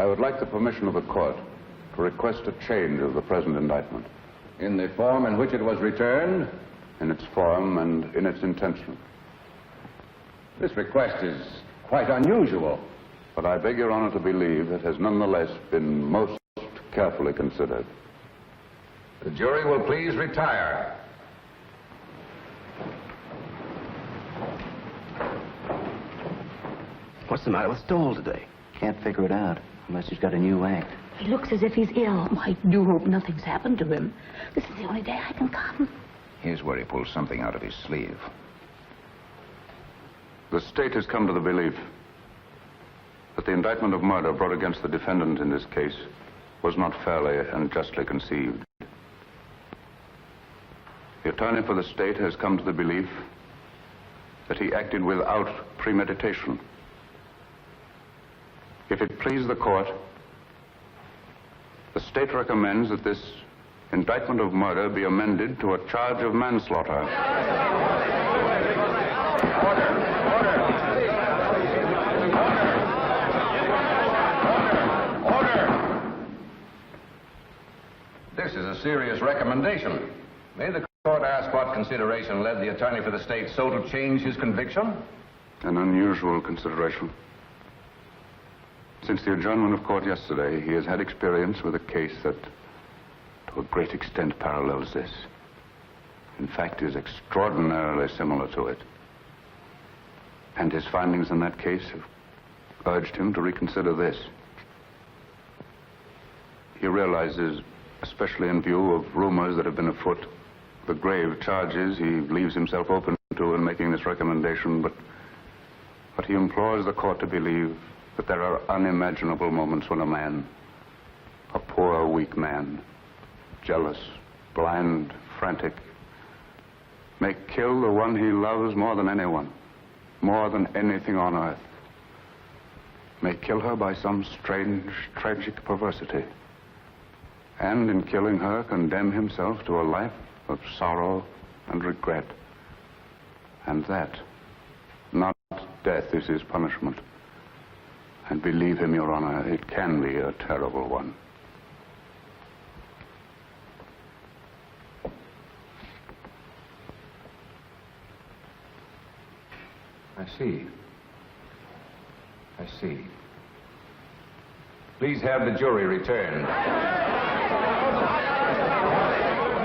I would like the permission of the court to request a change of the present indictment. In the form in which it was returned? In its form and in its intention. This request is quite unusual. But I beg Your Honor to believe it has nonetheless been most carefully considered. The jury will please retire. What's the matter with Stowell today? Can't figure it out, unless he's got a new act. He looks as if he's ill. I do hope nothing's happened to him. This is the only day I can come. Here's where he pulls something out of his sleeve. The state has come to the belief that the indictment of murder brought against the defendant in this case was not fairly and justly conceived. The attorney for the state has come to the belief that he acted without premeditation. If it please the court, the state recommends that this indictment of murder be amended to a charge of manslaughter. This is a serious recommendation. May the court ask what consideration led the attorney for the state so to change his conviction? An unusual consideration. Since the adjournment of court yesterday, he has had experience with a case that, to a great extent, parallels this. In fact, is extraordinarily similar to it. And his findings in that case have urged him to reconsider this. He realizes, especially in view of rumors that have been afoot, the grave charges he leaves himself open to in making this recommendation, but he implores the court to believe that there are unimaginable moments when a man, a poor, weak man, jealous, blind, frantic, may kill the one he loves more than anyone, more than anything on earth, may kill her by some strange, tragic perversity, and in killing her condemn himself to a life of sorrow and regret. And that, not death, is his punishment. And believe him, Your Honor, it can be a terrible one. I see. Please have the jury returned. The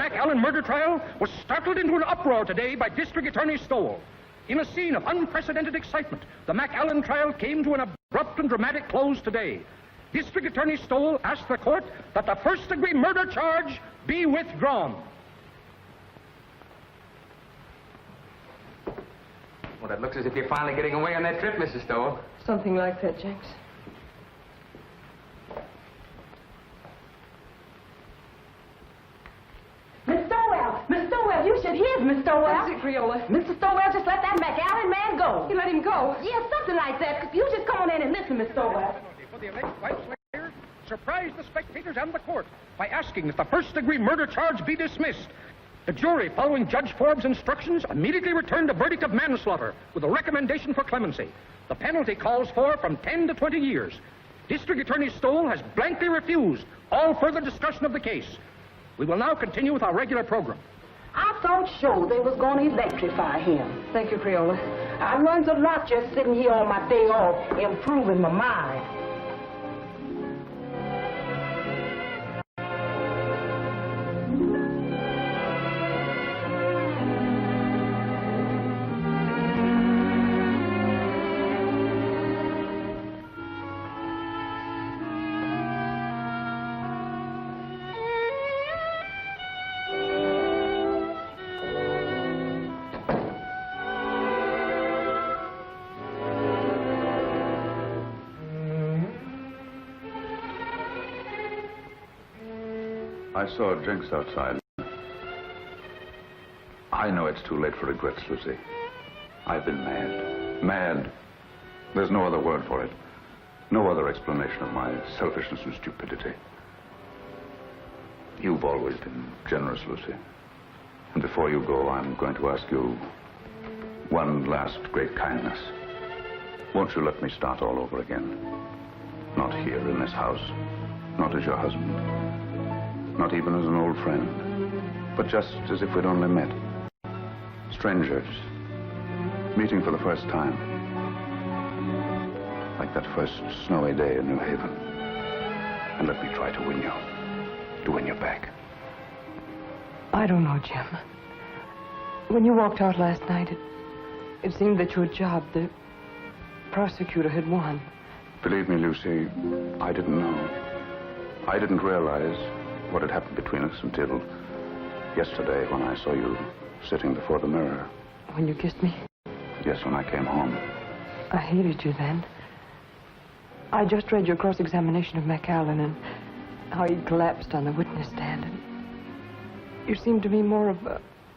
MacAllen murder trial was startled into an uproar today by District Attorney Stowell. In a scene of unprecedented excitement, the MacAllen trial came to an abrupt and dramatic close today. District Attorney Stowell asked the court that the first-degree murder charge be withdrawn. Well, it looks as if you're finally getting away on that trip, Mrs. Stowell. Something like that, Jenks. Miss Stowell, you should hear Miss Stowell. That's it, Creola. Mr. Stowell just let that MacAllen man go. He let him go? Yeah, something like that. You just come on in and listen, Miss Stowell. For the alleged wife slayer surprised the spectators and the court by asking that the first-degree murder charge be dismissed. The jury, following Judge Forbes' instructions, immediately returned a verdict of manslaughter with a recommendation for clemency. The penalty calls for from 10 to 20 years. District Attorney Stowell has blankly refused all further discussion of the case. We will now continue with our regular program. I thought sure they was going to electrify him. Thank you, Creola. I learned a lot just sitting here on my day off, improving my mind. I saw Jenks outside. I know it's too late for regrets, Lucy. I've been mad. Mad. There's no other word for it. No other explanation of my selfishness and stupidity. You've always been generous, Lucy. And before you go, I'm going to ask you one last great kindness. Won't you let me start all over again? Not here in this house. Not as your husband. Not even as an old friend, but just as if we'd only met. Strangers, meeting for the first time. Like that first snowy day in New Haven. And let me try to win you back. I don't know, Jim. When you walked out last night, it seemed that your job, the prosecutor, had won. Believe me, Lucy, I didn't know. I didn't realize what had happened between us until yesterday when I saw you sitting before the mirror. When you kissed me? Yes, when I came home. I hated you then. I just read your cross-examination of MacAllen and how he collapsed on the witness stand. And you seemed to me more of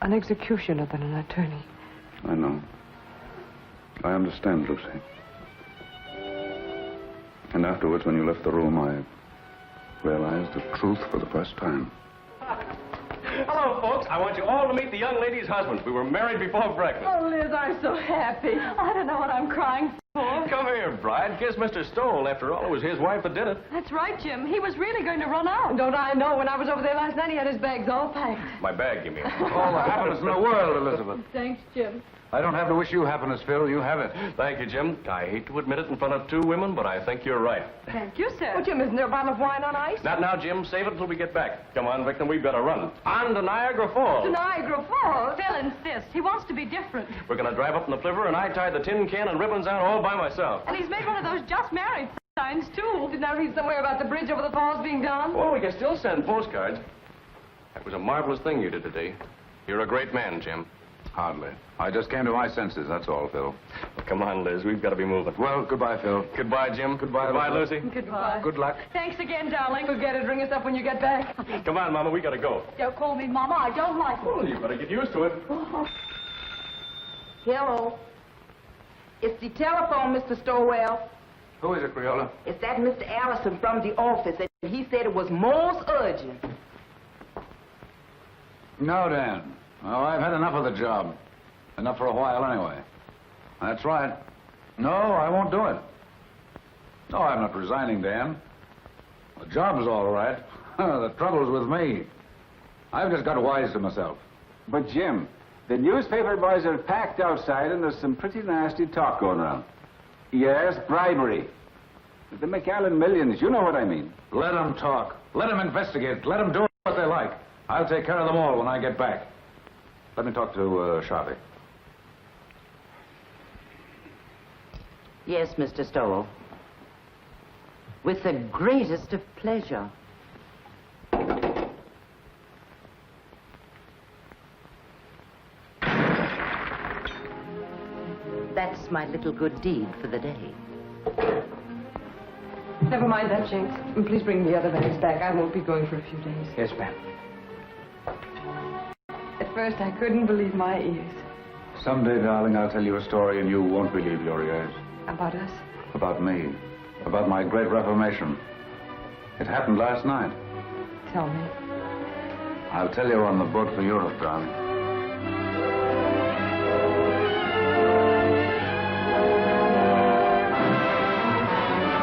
an executioner than an attorney. I know. I understand, Lucy. And afterwards, when you left the room, I realized the truth for the first time. Hello, folks. I want you all to meet the young lady's husband. We were married before breakfast. Oh, Liz, I'm so happy. I don't know what I'm crying for. Come here, bride. Kiss Mr. Stowell. After all, it was his wife that did it. That's right, Jim. He was really going to run out. Don't I know? When I was over there last night, he had his bags all packed. My bag, you mean? All the happiness in the world, Elizabeth. Thanks, Jim. I don't have to wish you happiness, Phil. You have it. Thank you, Jim. I hate to admit it in front of two women, but I think you're right. Thank you, sir. Oh, Jim, isn't there a bottle of wine on ice? Not now, Jim. Save it until we get back. Come on, Victor. We've got to run. On to Niagara Falls. To Niagara Falls? Phil insists. He wants to be different. We're going to drive up in the flivver, and I tied the tin can and ribbons out all by myself. And he's made one of those just married signs, too. Didn't I read somewhere about the bridge over the falls being done? Well, we can still send postcards. That was a marvelous thing you did today. You're a great man, Jim. Hardly. I just came to my senses, that's all, Phil. Well, come on, Liz. We've got to be moving. Well, goodbye, Phil. Goodbye, Jim. Goodbye, Lucy. Goodbye. Good luck. Thanks again, darling. Forget it. Ring us up when you get back. Come on, Mama. We got to go. Don't call me Mama. I don't like it. Well, you better get used to it. Hello. It's the telephone, Mr. Stowell. Who is it, Creola? It's that Mr. Allison from the office, and he said it was most urgent. No, Dan. Oh, I've had enough of the job. Enough for a while, anyway. That's right. No, I won't do it. No, I'm not resigning, Dan. The job's all right. The trouble's with me. I've just got wise to myself. But, Jim, the newspaper boys are packed outside, and there's some pretty nasty talk going around. Yes, bribery. The MacAllen millions, you know what I mean. Let them talk. Let them investigate. Let them do what they like. I'll take care of them all when I get back. Let me talk to Sharpy. Yes, Mr. Stowell. With the greatest of pleasure. That's my little good deed for the day. Never mind that, Jinx. And please bring the other bags back. I won't be going for a few days. Yes, ma'am. At first, I couldn't believe my ears. Someday, darling, I'll tell you a story and you won't believe your ears. About us? About me. About my great reformation. It happened last night. Tell me. I'll tell you on the boat for Europe, darling.